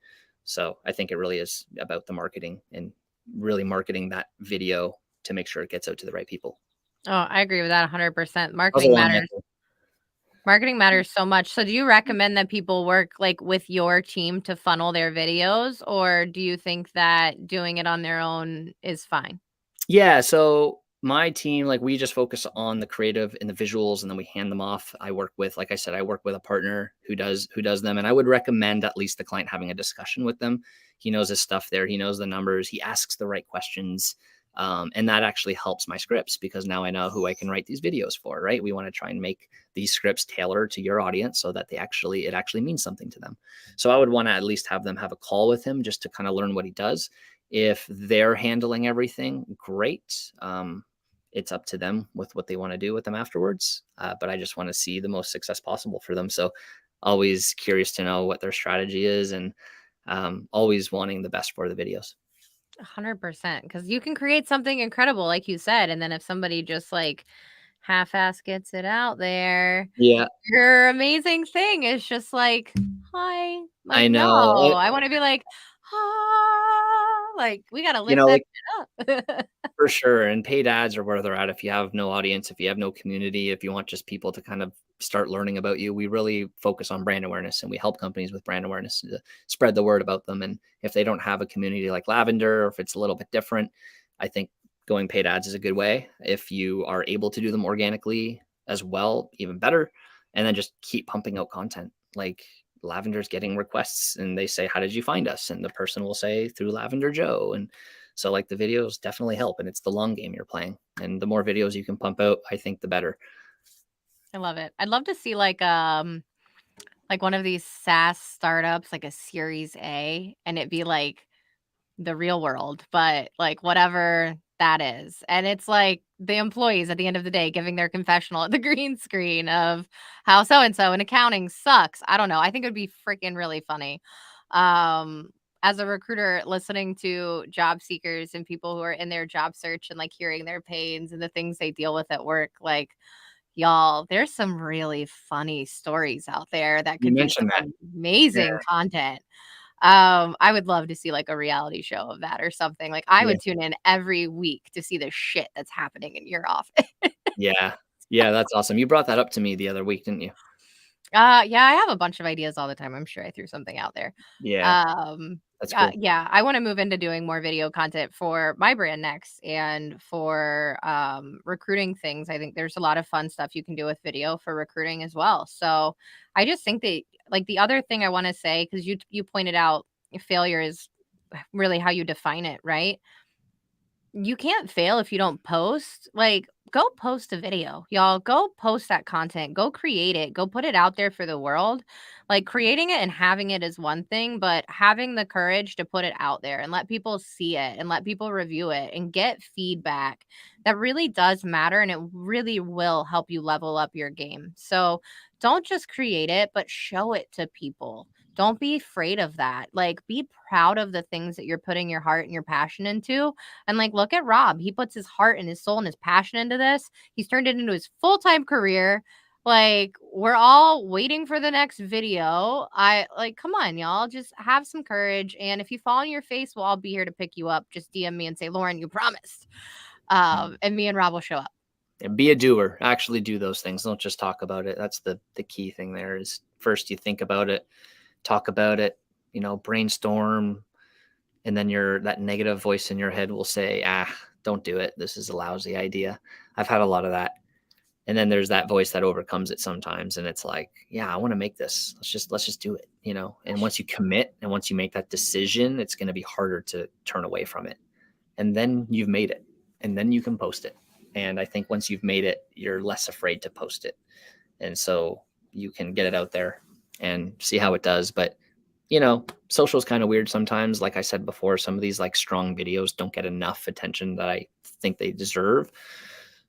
So I think it really is about the marketing, and really marketing that video to make sure it gets out to the right people. Oh, I agree with that 100%. That was a Marketing long matters. answer. Marketing matters so much. So do you recommend that people work like with your team to funnel their videos, or do you think that doing it on their own is fine? Yeah, so my team, like, we just focus on the creative and the visuals, and then we hand them off. Like I said, I work with a partner who does them, and I would recommend at least the client having a discussion with them. He knows his stuff there. He knows the numbers. He asks the right questions. And that actually helps my scripts, because now I know who I can write these videos for, right? We want to try and make these scripts tailor to your audience, so that it actually means something to them. So I would want to at least have them have a call with him, just to kind of learn what he does. If they're handling everything, great. It's up to them with what they want to do with them afterwards. But I just want to see the most success possible for them. So always curious to know what their strategy is, and always wanting the best for the videos. 100%. Because you can create something incredible, like you said. And then if somebody just like half-ass gets it out there. Yeah, Your amazing thing is just like, "Hi." Like, I no, know. I wanna be like, "Ah," like, we gotta You lift know, that like, shit up. for sure, and paid ads are where they're at if you have no audience, if you have no community, if you want just people to kind of start learning about you. We really focus on brand awareness, and we help companies with brand awareness to spread the word about them, and if they don't have a community like Lavender, or if it's a little bit different, I think going paid ads is a good way. If you are able to do them organically as well, even better, and then just keep pumping out content. Like, Lavender's getting requests and they say, "How did you find us?" And the person will say, "Through Lavender Joe." And so, like, the videos definitely help, and it's the long game you're playing. And the more videos you can pump out, I think the better. I love it. I'd love to see, like one of these SaaS startups, like a Series A, and it be like the real world, but like whatever that is. And it's like the employees at the end of the day giving their confessional at the green screen of how so and so in accounting sucks. I don't know. I think it would be freaking really funny. Um as a recruiter, listening to job seekers and people who are in their job search and like hearing their pains and the things they deal with at work, like, y'all, there's some really funny stories out there that You could be mentioned that. some Yeah. amazing content. I would love to see, like, a reality show of that or something. Like, I Yeah. would tune in every week to see the shit that's happening in your office. Yeah. Yeah. That's awesome. You brought that up to me the other week, didn't you? Yeah, I have a bunch of ideas all the time. I'm sure I threw something out there. Yeah. Um, That's cool. yeah, I wanna move into doing more video content for my brand next and for, recruiting things. I think there's a lot of fun stuff you can do with video for recruiting as well. So, I just think that like, the other thing I wanna say, because you pointed out failure is really how you define it, right? You can't fail if you don't post. Like, go post a video, y'all. Go post that content. Go create it. Go put it out there for the world. Like, creating it and having it is one thing, but having the courage to put it out there and let people see it and let people review it and get feedback, that really does matter. And it really will help you level up your game. So don't just create it, but show it to people. Don't be afraid of that. Like, be proud of the things that you're putting your heart and your passion into, and like, look at Rob. He puts his heart and his soul and his passion into this. He's turned it into his full-time career. Like, we're all waiting for the next video. I like, come on, y'all. Just have some courage. And if you fall on your face, we'll all be here to pick you up. Just DM me and say, Lauren, you promised. And me and Rob will show up. And be a doer. Actually do those things. Don't just talk about it. That's the key thing there is first you think about it, talk about it, brainstorm, and then that negative voice in your head will say, don't do it. This is a lousy idea. I've had a lot of that. And then there's that voice that overcomes it sometimes, and it's like, yeah, I want to make this. Let's just do it. And once you commit and once you make that decision, it's going to be harder to turn away from it. And then you've made it, and then you can post it. And I think once you've made it, you're less afraid to post it, and so you can get it out there and see how it does. But social is kind of weird sometimes. Like I said before, some of these like strong videos don't get enough attention that I think they deserve.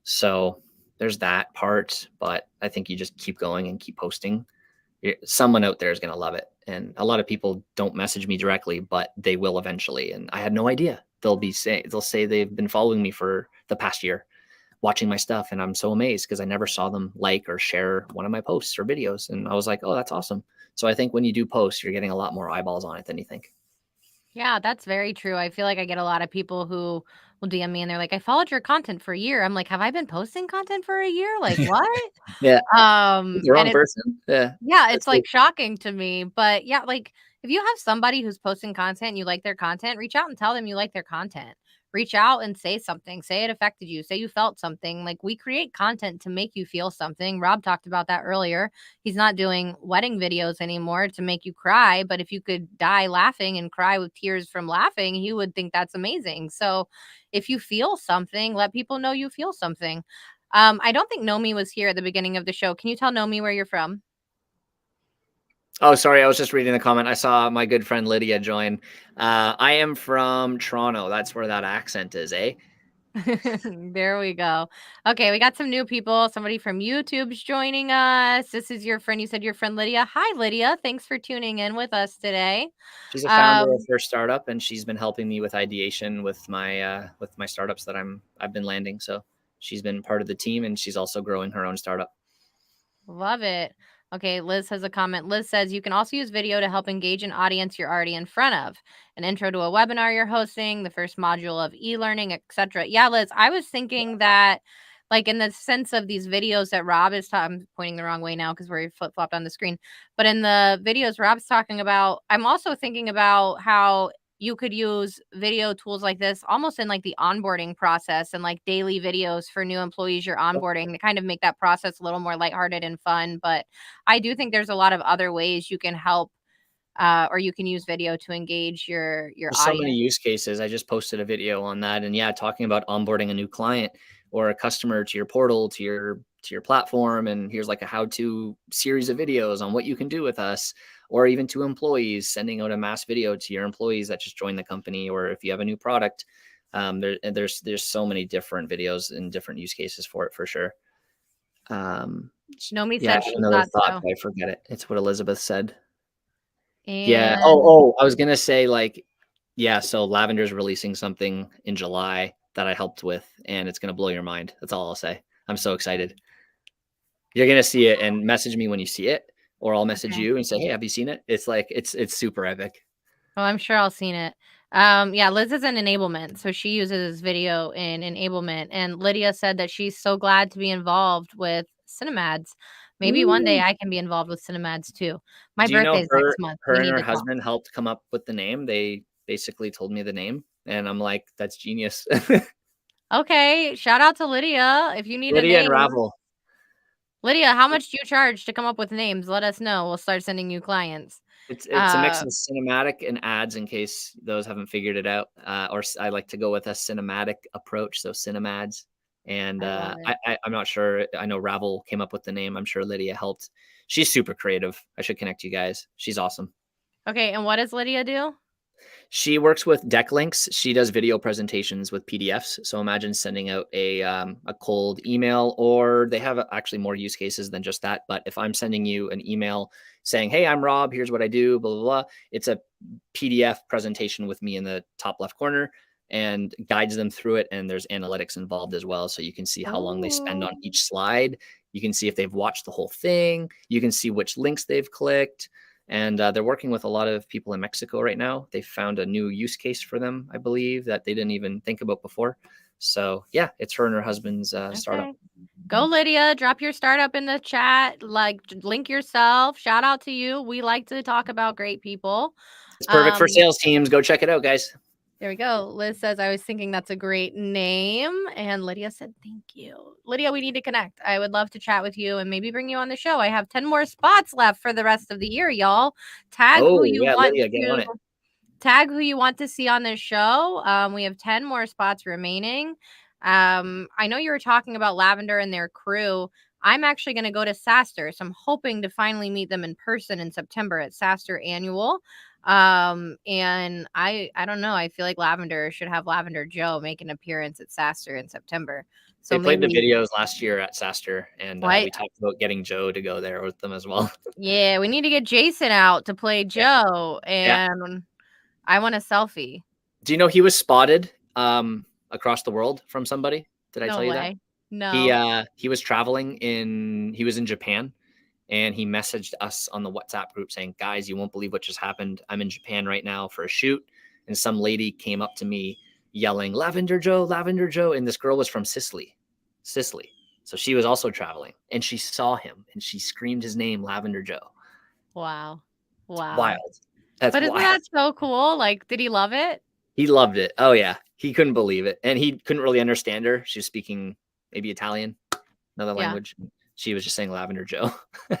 So there's that part, but I think you just keep going and keep posting. Someone out there is going to love it. And a lot of people don't message me directly, but they will eventually. And I had no idea. They'll say they've been following me for the past year, watching my stuff, and I'm so amazed because I never saw them like or share one of my posts or videos. And I was like, oh, that's awesome. So I think when you do post, you're getting a lot more eyeballs on it than you think. Yeah, that's very true. I feel like I get a lot of people who will DM me and they're like, I followed your content for a year. I'm like, have I been posting content for a year? Like, what? Yeah, the And wrong it's person. Yeah, Yeah, that's it's, it. like, shocking to me, but, yeah, like, if you have somebody who's posting content and you like their content, reach out and tell them you like their content. Reach out and say something, say it affected you, say you felt something. Like, we create content to make you feel something. Rob talked about that earlier. He's not doing wedding videos anymore to make you cry, but if you could die laughing and cry with tears from laughing, he would think that's amazing. So, if you feel something, let people know you feel something. I don't think Nomi was here at the beginning of the show. Can you tell Nomi where you're from? Oh, sorry. I was just reading the comment. I saw my good friend Lydia join. I am from Toronto. That's where that accent is, eh? There we go. Okay, we got some new people. Somebody from YouTube's joining us. This is your friend. You said your friend Lydia. Hi, Lydia. Thanks for tuning in with us today. She's a founder of Um, her startup, and she's been helping me with ideation with my startups that I've been landing. So she's been part of the team, and she's also growing her own startup. Love it. Okay, Liz has a comment. Liz says you can also use video to help engage an audience you're already in front of. An intro to a webinar you're hosting, the first module of e-learning, etc. Yeah, Liz, I was thinking that, like, in the sense of these videos that Rob is talking, I'm pointing the wrong way now because we're flip-flopped on the screen. But in the videos Rob's talking about, I'm also thinking about how you could use video tools like this almost in like the onboarding process and like daily videos for new employees you're onboarding to kind of make that process a little more lighthearted and fun. But I do think there's a lot of other ways you can help or you can use video to engage your There's so many audience. use cases. I just posted a video on that, and yeah, talking about onboarding a new client or a customer to your portal, to your platform, and here's like a how-to series of videos on what you can do with us, or even to employees, sending out a mass video to your employees that just joined the company, or if you have a new product. There's so many different videos and different use cases for it for sure. Um, Nomi yeah, I said had she another thought thought, so. but I forget it. It's what Elizabeth said. Yeah. And I was gonna say like, yeah. So Lavender's releasing something in July that I helped with, and it's gonna blow your mind. That's all I'll say. I'm so excited. You're gonna see it and message me when you see it, or I'll message okay. you and say, "Hey, have you seen it?" It's like it's super epic. Well, I'm sure I'll seen it. Yeah, Liz is in enablement, so she uses video in enablement. And Lydia said that she's so glad to be involved with Cinemads. Maybe one day Woo. I can be involved with Cinemads too. My Do you know birthday is next month. her We and need her to talk. husband helped come up with the name? They basically told me the name, and I'm like, "That's genius." Okay, shout out to Lydia. If you need a Lydia and name, Ravel. Lydia, how much do you charge to come up with names? Let us know. We'll start sending you clients. It's a mix Uh, of cinematic and ads in case those haven't figured it out. I like to go with a cinematic approach, so cinemads. And I love it. I'm not sure. I know Ravel came up with the name. I'm sure Lydia helped. She's super creative. I should connect you guys. She's awesome. Okay, and what does Lydia do? She works with deck links. She does video presentations with PDFs. So imagine sending out a cold email, or they have actually more use cases than just that. But if I'm sending you an email saying, "Hey, I'm Rob. Here's what I do," blah blah blah, it's a PDF presentation with me in the top left corner and guides them through it. And there's analytics involved as well, so you can see how long they spend on Oh. each slide. You can see if they've watched the whole thing. You can see which links they've clicked. And they're working with a lot of people in Mexico right now. They found a new use case for them, I believe, that they didn't even think about before. So yeah, it's her and her husband's startup. Okay. Go, Lydia. Drop your startup in the chat. Like, link yourself. Shout out to you. We like to talk about great people. It's perfect for Um, sales teams. Go check it out, guys. there we go. Liz says, I was thinking that's a great name. And Lydia said, thank you. Lydia, we need to connect. I would love to chat with you and maybe bring you on the show. I have 10 more spots left for the rest of the year, y'all. Tag who Oh you yeah, want Lydia, get on to it. tag who you want to see on this show. We have 10 more spots remaining. I know you were talking about Lavender and their crew. I'm actually going to go to SaaStr, so I'm hoping to finally meet them in person in September at SaaStr Annual. And I don't know. I feel like Lavender should have Lavender Joe make an appearance at SaaStr in September. So They played the maybe videos last year at SaaStr, and what? we talked about getting Joe to go there with them as well. Yeah, we need to get Jason out to play Yeah, Joe, yeah. and I want a selfie. Do you know he was spotted across the world from somebody? Did I No tell you that? way. No. He was traveling in he was in Japan, and he messaged us on the WhatsApp group saying, "Guys, you won't believe what just happened. I'm in Japan right now for a shoot." And some lady came up to me yelling, Lavender Joe." And this girl was from Sicily. Sicily. So she was also traveling, and she saw him and she screamed his name, Lavender Joe. Wow. It's Wow. wild. That's But isn't wild. that so cool? Like, did he love it? He loved it. Oh yeah. He couldn't believe it. And he couldn't really understand her. She was speaking maybe Italian, another Yeah. language. She was just saying Lavender Joe.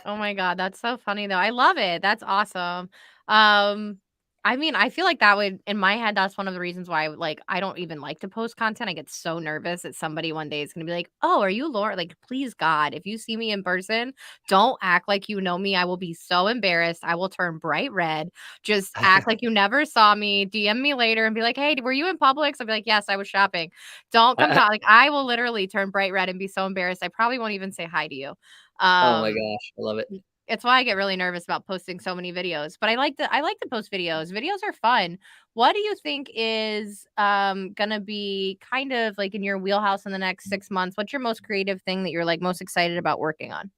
Oh my god, that's so funny though. I love it. That's awesome. Um, I mean, I feel like that would in my head, that's one of the reasons why I don't even like to post content. I get so nervous that somebody one day is gonna be like, "Oh, are you Laura?" Like, please God, if you see me in person, don't act like you know me. I will be so embarrassed. I will turn bright red. Just act like you never saw me. DM me later and be like, "Hey, were you in Publix?" I'll be like, "Yes, I was shopping." Don't come talk. Like, I will literally turn bright red and be so embarrassed. I probably won't even say hi to you. Oh my Um, gosh. I love it. It's why I get really nervous about posting so many videos, but I like to post videos. Videos are fun. What do you think is gonna be kind of like in your wheelhouse in the next 6 months? What's your most creative thing that you're like most excited about working on?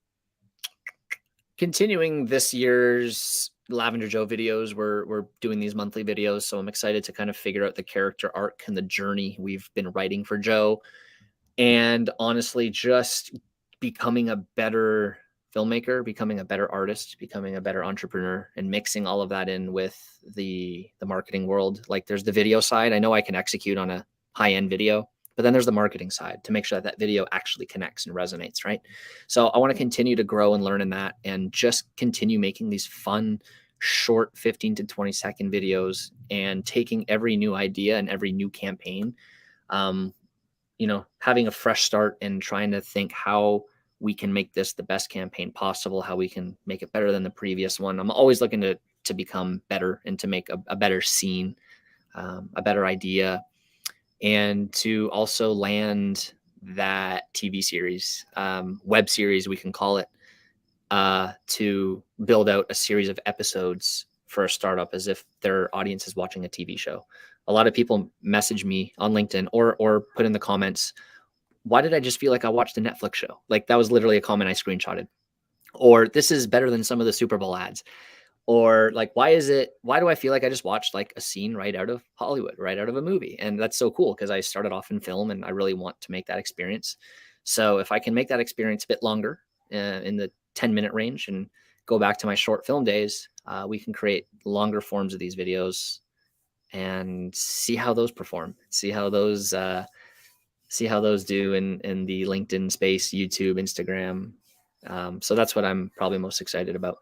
Continuing this year's Lavender Joe videos, we're doing these monthly videos, so I'm excited to kind of figure out the character arc and the journey we've been writing for Joe. And honestly, just becoming a better filmmaker, becoming a better artist, becoming a better entrepreneur, and mixing all of that in with the marketing world. Like there's the video side. I know I can execute on a high-end video, but then there's the marketing side to make sure that that video actually connects and resonates, right? So I want to continue to grow and learn in that and just continue making these fun short 15 to 20-second videos and taking every new idea and every new campaign, um, having a fresh start and trying to think how we can make this the best campaign possible, how we can make it better than the previous one. I'm always looking to become better and to make a better scene, a better idea, and to also land that TV series, web series, we can call it, to build out a series of episodes for a startup as if their audience is watching a TV show. A lot of people message me on LinkedIn or put in the comments, why did I just feel like I watched a Netflix show? Like that was literally a comment I screenshotted. Or this is better than some of the Super Bowl ads. Or like, why do I feel like I just watched like a scene right out of Hollywood, right out of a movie? And that's so cool because I started off in film and I really want to make that experience. So if I can make that experience a bit longer, in the 10-minute range and go back to my short film days, we can create longer forms of these videos and see how those perform, see how those do in the LinkedIn space, YouTube, Instagram. So that's what I'm probably most excited about,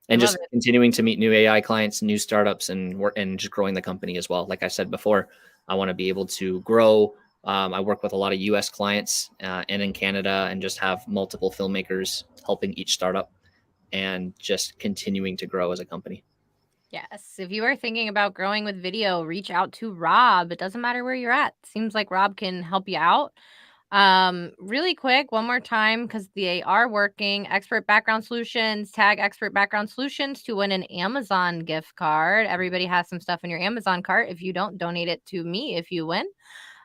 I and love just it. continuing to meet new AI clients, new startups, and work and just growing the company as well. Like I said before, I want to be able to grow. I work with a lot of US clients, and in Canada, and just have multiple filmmakers helping each startup and just continuing to grow as a company. Yes. If you are thinking about growing with video, reach out to Rob. It doesn't matter where you're at. Seems like Rob can help you out. Really quick, one more time because they are working. Expert Background Solutions, tag Expert Background Solutions to win an Amazon gift card. Everybody has some stuff in your Amazon cart. If you don't, donate it to me if you win.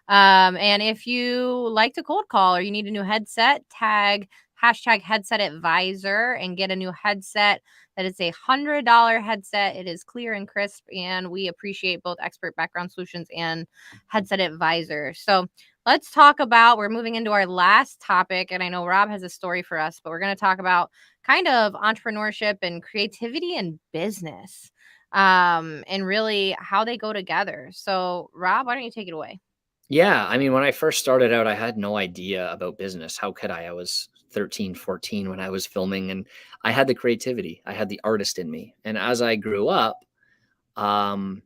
And if you like to cold call or you need a new headset, tag hashtag headset advisor and get a new headset. That is $100 headset. It is clear and crisp, and we appreciate both Expert Background Solutions and Headset Advisor. So let's talk about, we're moving into our last topic, and I know Rob has a story for us, but we're going to talk about kind of entrepreneurship and creativity and business, and really how they go together. So Rob, why don't you take it away? Yeah, I mean, when I first started out, I had no idea about business. How could I? I was 13, 14 when I was filming, and I had the creativity, I had the artist in me. And as I grew up, um,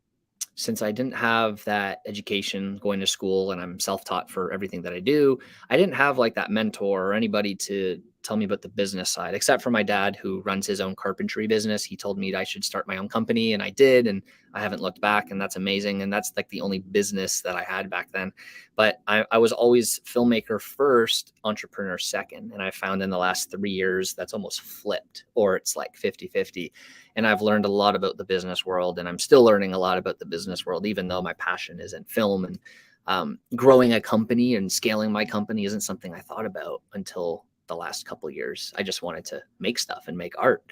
since I didn't have that education going to school and I'm self-taught for everything that I do, I didn't have like that mentor or anybody to tell me about the business side, except for my dad who runs his own carpentry business. He told me I should start my own company and I did, and I haven't looked back, and that's amazing. And that's like the only business that I had back then. But I was always filmmaker first, entrepreneur second. And I found in the last 3 years that's almost flipped, or it's like 50-50. And I've learned a lot about the business world, and I'm still learning a lot about the business world, even though my passion is in film. And growing a company and scaling my company isn't something I thought about until the last couple of years. I just wanted to make stuff and make art,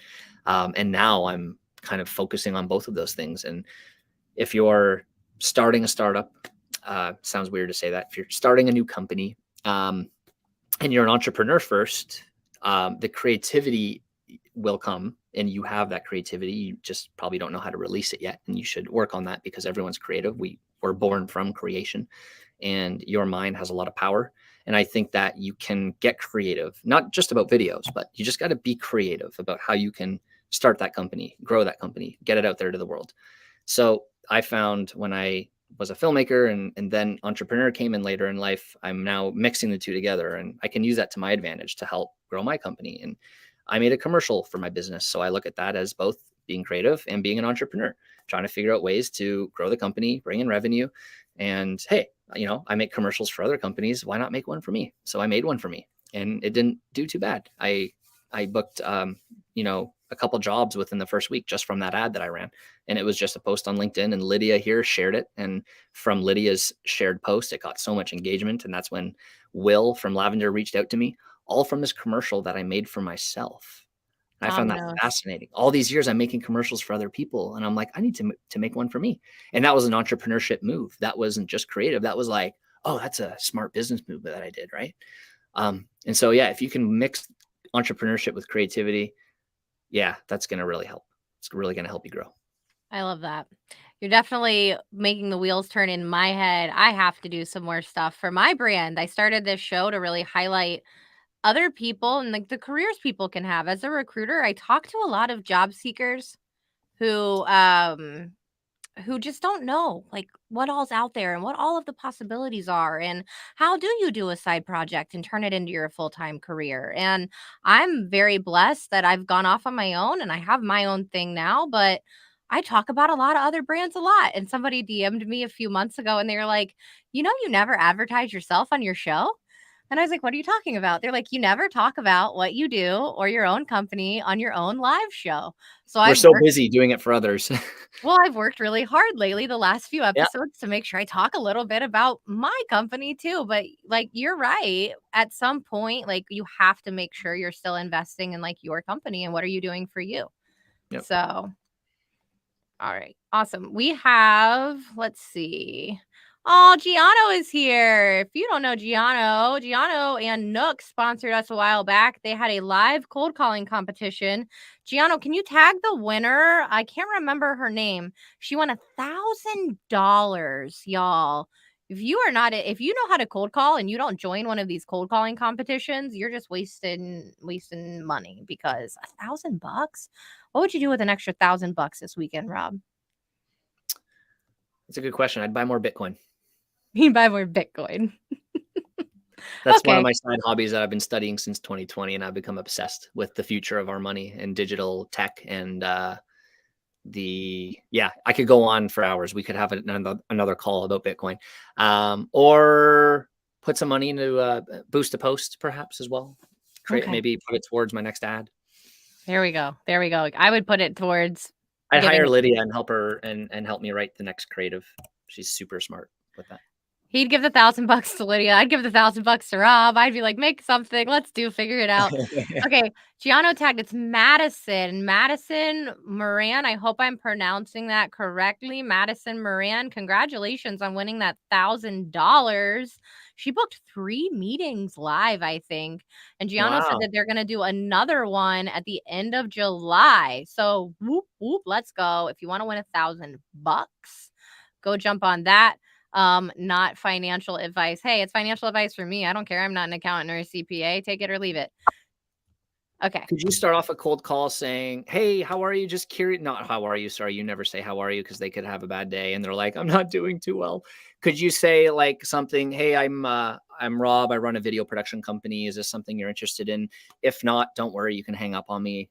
and now I'm kind of focusing on both of those things. And if you're starting a startup, sounds weird to say that, if you're starting a new company, and you're an entrepreneur first, the creativity will come, and you have that creativity. You just probably don't know how to release it yet. And you should work on that because everyone's creative. We were born from creation, and your mind has a lot of power. And I think that you can get creative, not just about videos, but you just got to be creative about how you can start that company, grow that company, get it out there to the world. So I found when I was a filmmaker and then entrepreneur came in later in life, I'm now mixing the two together, and I can use that to my advantage to help grow my company. And I made a commercial for my business. So I look at that as both being creative and being an entrepreneur, trying to figure out ways to grow the company, bring in revenue. And hey, I make commercials for other companies. Why not make one for me? So I made one for me, and it didn't do too bad. I booked, a couple jobs within the first week just from that ad that I ran. And it was just a post on LinkedIn, and Lydia here shared it. And from Lydia's shared post, it got so much engagement. And that's when Will from Lavender reached out to me, all from this commercial that I made for myself. And I found that Dominoes. fascinating. All these years I'm making commercials for other people, and I'm like, I need to make one for me. And that was an entrepreneurship move. That wasn't just creative. That was like, oh, that's a smart business move that I did, right? And so, yeah, if you can mix entrepreneurship with creativity, yeah, that's going to really help. It's really going to help you grow. I love that. You're definitely making the wheels turn in my head. I have to do some more stuff for my brand. I started this show to really highlight other people and like the careers people can have. As a recruiter, I talk to a lot of job seekers who who just don't know like what all's out there and what all of the possibilities are and how do you do a side project and turn it into your full-time career. And I'm very blessed that I've gone off on my own and I have my own thing now, but I talk about a lot of other brands a lot. And somebody DM'd me a few months ago and they were like, you never advertise yourself on your show. And I was like, what are you talking about? They're like, you never talk about what you do or your own company on your own live show. So We're I've so worked busy doing it for others. I've worked really hard lately, the last few Yeah. episodes, to make sure I talk a little bit about my company too. But like, you're right. At some point, like, you have to make sure you're still investing in like your company and what are you doing for you. Yep. So all right. Awesome. We have, let's see. Oh, Giano is here. If you don't know Giano and Nook sponsored us a while back. They had a live cold calling competition. Giano, can you tag the winner? I can't remember her name. She won $1,000, y'all. If you know how to cold call and you don't join one of these cold calling competitions, you're just wasting money because $1,000. What would you do with an extra $1,000 this weekend, Rob? That's a good question. I'd buy more Bitcoin. You buy more Bitcoin. That's one of Okay. my side hobbies that I've been studying since 2020, and I've become obsessed with the future of our money and digital tech. And I could go on for hours. We could have another call about Bitcoin, or put some money into boost a post perhaps as well. Okay. Maybe put it towards my next ad. There we go. There we go. I would put it towards I'd hire getting Lydia and help her and help me write the next creative. She's super smart with that. He'd give the $1,000 to Lydia. I'd give the $1,000 to Rob. I'd be like, make something. Let's figure it out. Okay. Giano tagged. It's Madison Moran. I hope I'm pronouncing that correctly. Madison Moran. Congratulations on winning that $1,000. She booked 3 meetings live, I think. And Giano said Wow. that they're going to do another one at the end of July. So whoop, whoop, let's go. If you want to win $1,000, go jump on that. Not financial advice. Hey, it's financial advice for me. I don't care. I'm not an accountant or a CPA. Take it or leave it. Okay. Could you start off a cold call saying, "Hey, how are you? Just curious." Not how are you. Sorry, you never say how are you because they could have a bad day and they're like, "I'm not doing too well." Could you say like something, "Hey, I'm Rob. I run a video production company. Is this something you're interested in? If not, don't worry. You can hang up on me.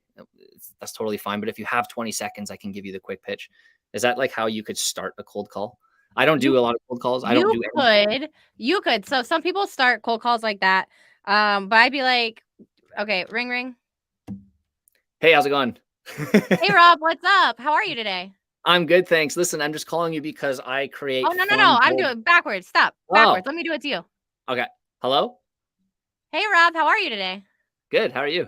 That's totally fine. But if you have 20 seconds, I can give you the quick pitch." Is that like how you could start a cold call? I don't You do a lot of cold calls. I don't you do any. could. You could. So some people start cold calls like that. But I'd be like, okay, ring ring. Hey, how's it going? Hey Rob, what's up? How are you today? I'm good, thanks. Listen, I'm just calling you because I Oh, create no, no, no. fun. I'm doing backwards. Stop. Oh, Backwards. Let me do it to you. okay. Hello? Hey Rob, how are you today? Good. How are you?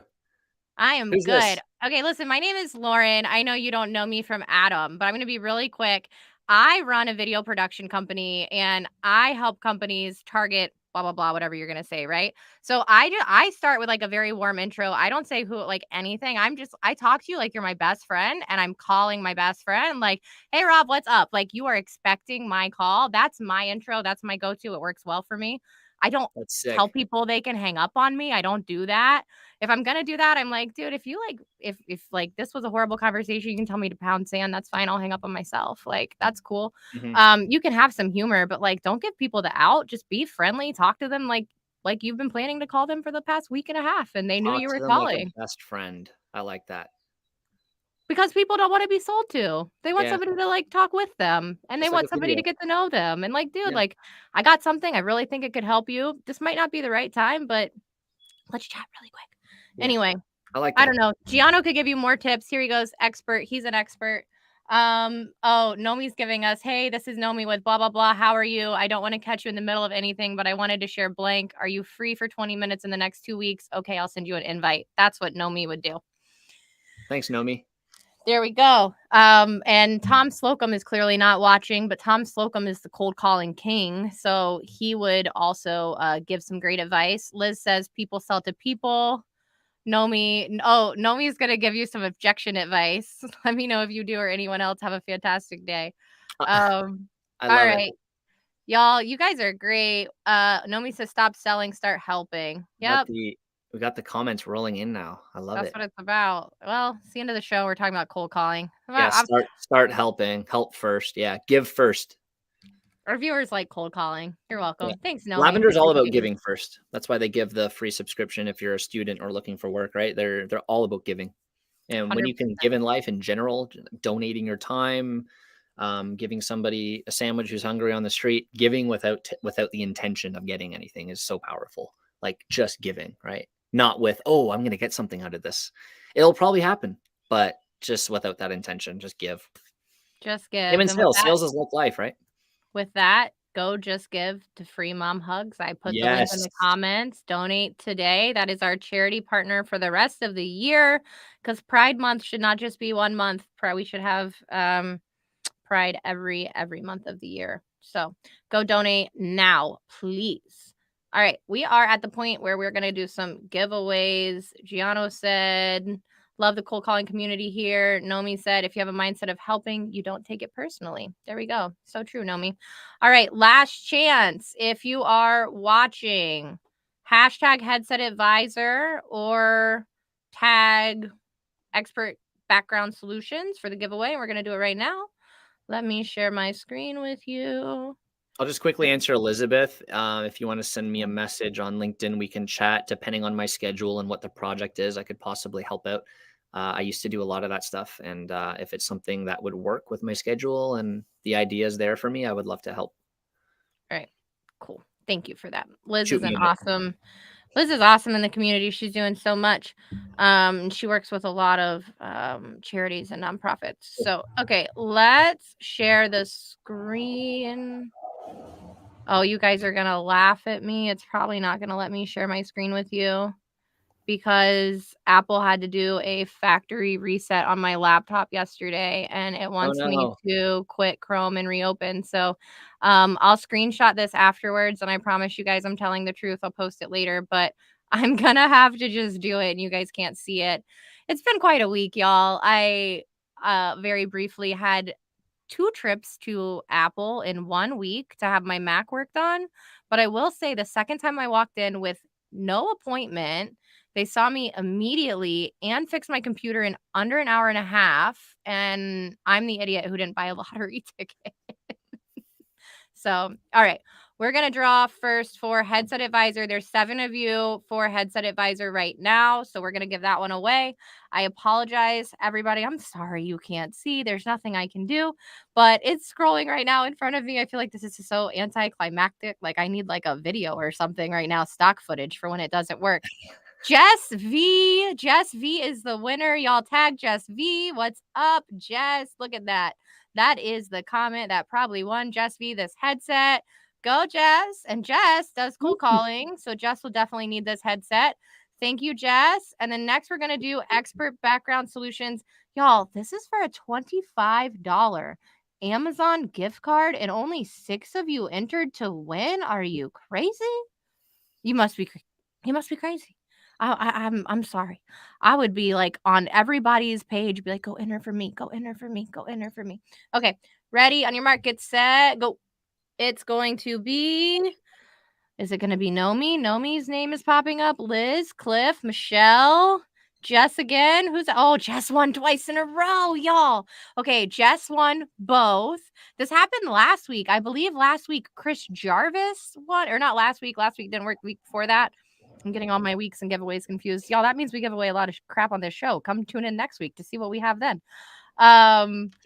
I am Who's good. this? Okay, listen, my name is Lauren. I know you don't know me from Adam, but I'm going to be really quick. I run a video production company and I help companies target blah blah blah whatever you're going to say, right? So I start with like a very warm intro. I don't say who like anything. I talk to you like you're my best friend and I'm calling my best friend like, "Hey Rob, what's up?" Like you are expecting my call. That's my intro. That's my go-to. It works well for me. I don't That's tell sick. people they can hang up on me. I don't do that. If I'm gonna do that, I'm like, dude, if you like, if like this was a horrible conversation, you can tell me to pound sand. That's fine. I'll hang up on myself. Like that's cool. Mhm. You can have some humor, but like, don't give people the out. Just be friendly. Talk to them like you've been planning to call them for the past week and a half, and they knew Talk you to were them like a calling best friend. I like that. because people don't want to be sold to. They want Yeah, somebody to like talk with them, and they just like a want somebody to video. get to know them. And like, dude, Yeah, like, I got something. I really think it could help you. This might not be the right time, but let's chat really quick. yeah. Anyway. I like I don't that. know. Giano could give you more tips. Here he goes. Expert. He's an expert. Oh, Nomi's giving us, hey, this is Nomi with blah, blah, blah. How are you? I don't want to catch you in the middle of anything, but I wanted to share blank. Are you free for 20 minutes in the next 2 weeks? Okay, I'll send you an invite. That's what Nomi would do. Thanks, Nomi. There we go. And Tom Slocum is clearly not watching, but Tom Slocum is the cold calling king. So he would also give some great advice. Liz says people sell to people. Nomi, oh, Nomi's going to give you some objection advice. Let me know if you do or anyone else. Have a fantastic day. Um, I all love it. right. Y'all, you guys are great. Nomi says stop selling, start helping. Yep. We got the comments rolling in now. I love That's it. what it's about. Well, it's the end of the show. We're talking about cold calling. Yeah, start helping. Help first. Yeah, give first. Our viewers like cold calling. You're Yeah. welcome. Thanks, Nomi. Lavender's all about Appreciate you. giving first. That's why they give the free subscription if you're a student or looking for work, right? They're all about giving. And when you can 100%. give in life in general, donating your time, giving somebody a sandwich who's hungry on the street, giving without the intention of getting anything is so powerful. Like just giving, right? Not with, oh, I'm going to get something out of this. It'll probably happen, but just without that intention, just give. Just Same give. in And with sales. that, Sales is like life, right? go just give to Free Mom Hugs. I put the link in Yes. the comments. Donate today. That is our charity partner for the rest of the year because Pride Month should not just be 1 month. We should have Pride every month of the year. So go donate now, please. All right, we are at the point where we're going to do some giveaways. Giano said, love the cold calling community here. Nomi said, if you have a mindset of helping, you don't take it personally. There we go. So true, Nomi. All right, last chance. If you are watching, hashtag headset advisor or tag expert background solutions for the giveaway. We're going to do it right now. Let me share my screen with you. I'll just quickly answer Elizabeth. If you want to send me a message on LinkedIn, we can chat depending on my schedule and what the project is. I could possibly help out. I used to do a lot of that stuff. And if it's something that would work with my schedule and the ideas there for me, I would love to help. All right, cool. Thank you for that. Liz Shoot is me an a note. awesome. Liz is awesome in the community. She's doing so much. She works with a lot of charities and nonprofits. So, okay, let's share the screen. Oh, you guys are going to laugh at me. It's probably not going to let me share my screen with you because Apple had to do a factory reset on my laptop yesterday and it Oh, wants me no. to quit Chrome and reopen. So I'll screenshot this afterwards and I promise you guys I'm telling the truth. I'll post it later, but I'm gonna have to just do it and you guys can't see it. It's been quite a week, y'all. I very briefly had 2 trips to Apple in 1 week to have my Mac worked on. But I will say the second time I walked in with no appointment, they saw me immediately and fixed my computer in under an hour and a half. And I'm the idiot who didn't buy a lottery ticket. So, all right. We're going to draw first for Headset Advisor. There's 7 of you for Headset Advisor right now. So we're going to give that one away. I apologize, everybody. I'm sorry you can't see. There's nothing I can do, but it's scrolling right now in front of me. I feel like this is so anticlimactic. Like I need like a video or something right now, stock footage for when it doesn't work. Jess V is the winner. Y'all tag Jess V. What's up, Jess? Look at that. That is the comment that probably won Jess V this headset. Go, Jess. And Jess does cold calling. So Jess will definitely need this headset. Thank you, Jess. And then next, we're going to do expert background solutions. Y'all, this is for a $25 Amazon gift card, and only 6 of you entered to win. Are you crazy? You must be. You must be crazy. I'm sorry. I would be like on everybody's page, be like, go enter for me, go enter for me, go enter for me. Okay, ready? On your mark, get set, go. It's going to be. Is it going to be Nomi? Nomi's name is popping up. Liz, Cliff, Michelle, Jess again. Jess won twice in a row, y'all. Okay, Jess won both. This happened last week. I believe last week Chris Jarvis won, or not last week. Last week didn't work. Week before that. I'm getting all my weeks and giveaways confused. Y'all, that means we give away a lot of crap on this show. Come tune in next week to see what we have then.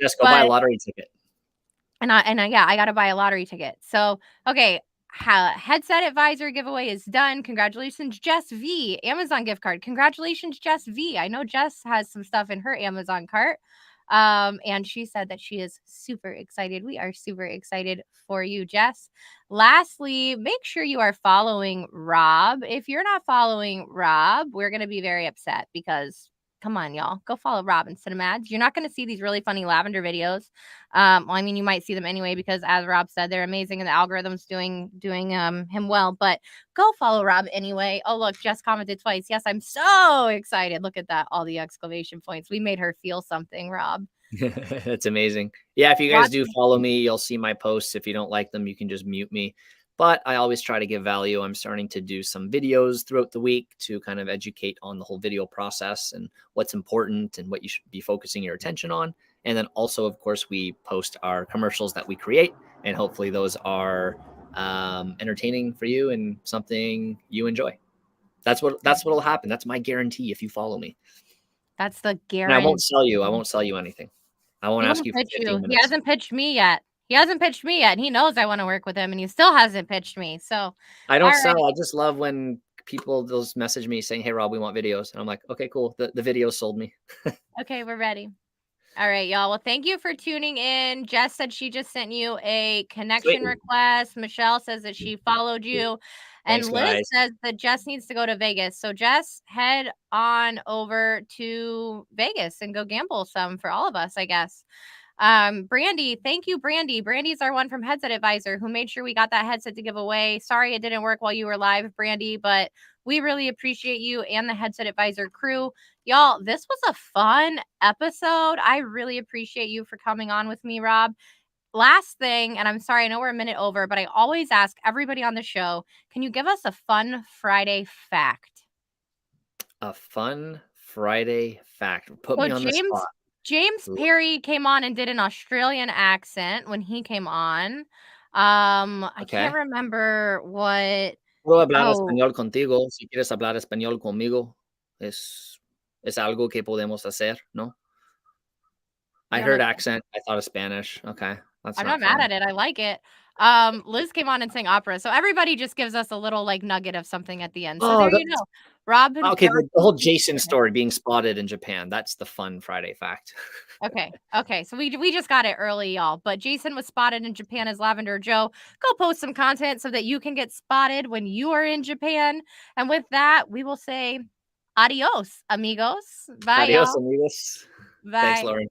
Just go buy a But lottery ticket. yeah, I got to buy a lottery ticket. So, okay, Headset advisor giveaway is done. Congratulations, Jess V. Amazon gift card. Congratulations, Jess V. I know Jess has some stuff in her Amazon cart. And she said that she is super excited. We are super excited for you, Jess. Lastly, make sure you are following Rob. If you're not following Rob, we're going to be very upset because come on, y'all, go follow Rob and Cinemads. You're not going to see these really funny lavender videos. Well, I mean, you might see them anyway because, as Rob said, they're amazing and the algorithm's doing him well. But go follow Rob anyway. Oh, look, Jess commented twice. Yes, I'm so excited. Look at that, all the exclamation points. We made her feel something, Rob. That's amazing. Yeah, if you guys Watch. do follow me, you'll see my posts. If you don't like them, you can just mute me. But I always try to give value. I'm starting to do some videos throughout the week to kind of educate on the whole video process and what's important and what you should be focusing your attention on. And then also, of course, we post our commercials that we create, and hopefully those are entertaining for you and something you enjoy. That's what'll happen. That's my guarantee if you follow me. That's the And I won't guarantee. sell you. I won't sell you anything. I won't He ask won't you for pitch 15 you. He minutes. hasn't pitched me yet. He hasn't pitched me yet. And he knows I want to work with him, and he still hasn't pitched me. So, I all don't right. sell. I just love when people those message me saying, "Hey Rob, we want videos." And I'm like, "Okay, cool. The video sold me." Okay, we're ready. All right, y'all. Well, thank you for tuning in. Jess said she just sent you a Sweet. connection request. Michelle says that she followed you. And Thanks, Liz guys. says that Jess needs to go to Vegas. So, Jess, head on over to Vegas and go gamble some for all of us, I guess. Brandy, thank you, Brandy. Brandy's our one from Headset Advisor who made sure we got that headset to give away. Sorry it didn't work while you were live, Brandy, but we really appreciate you and the Headset Advisor crew. Y'all, this was a fun episode. I really appreciate you for coming on with me, Rob. Last thing, and I'm sorry, I know we're a minute over, but I always ask everybody on the show, can you give us a fun Friday fact? A fun Friday fact. Put So me on the spot. James Perry came on and did an Australian accent when he came on. I can't Okay. remember what. Puedo hablar Oh, español contigo. Si quieres hablar español conmigo, es algo que podemos hacer, ¿no? I you don't know. heard accent. I thought of Spanish. Okay. That's I'm not not mad fun. at it. I like it. Liz came on and sang opera, so everybody just gives us a little like nugget of something at the end. So Oh, there you that's go. Robin, okay. Rob. The whole Jason story being spotted in Japan. That's the fun Friday fact. Okay. Okay. So we just got it early, y'all. But Jason was spotted in Japan as Lavender Joe. Go post some content so that you can get spotted when you are in Japan. And with that, we will say adios, amigos. Bye, Adios, y'all. amigos. Thanks, Bye. Lauren.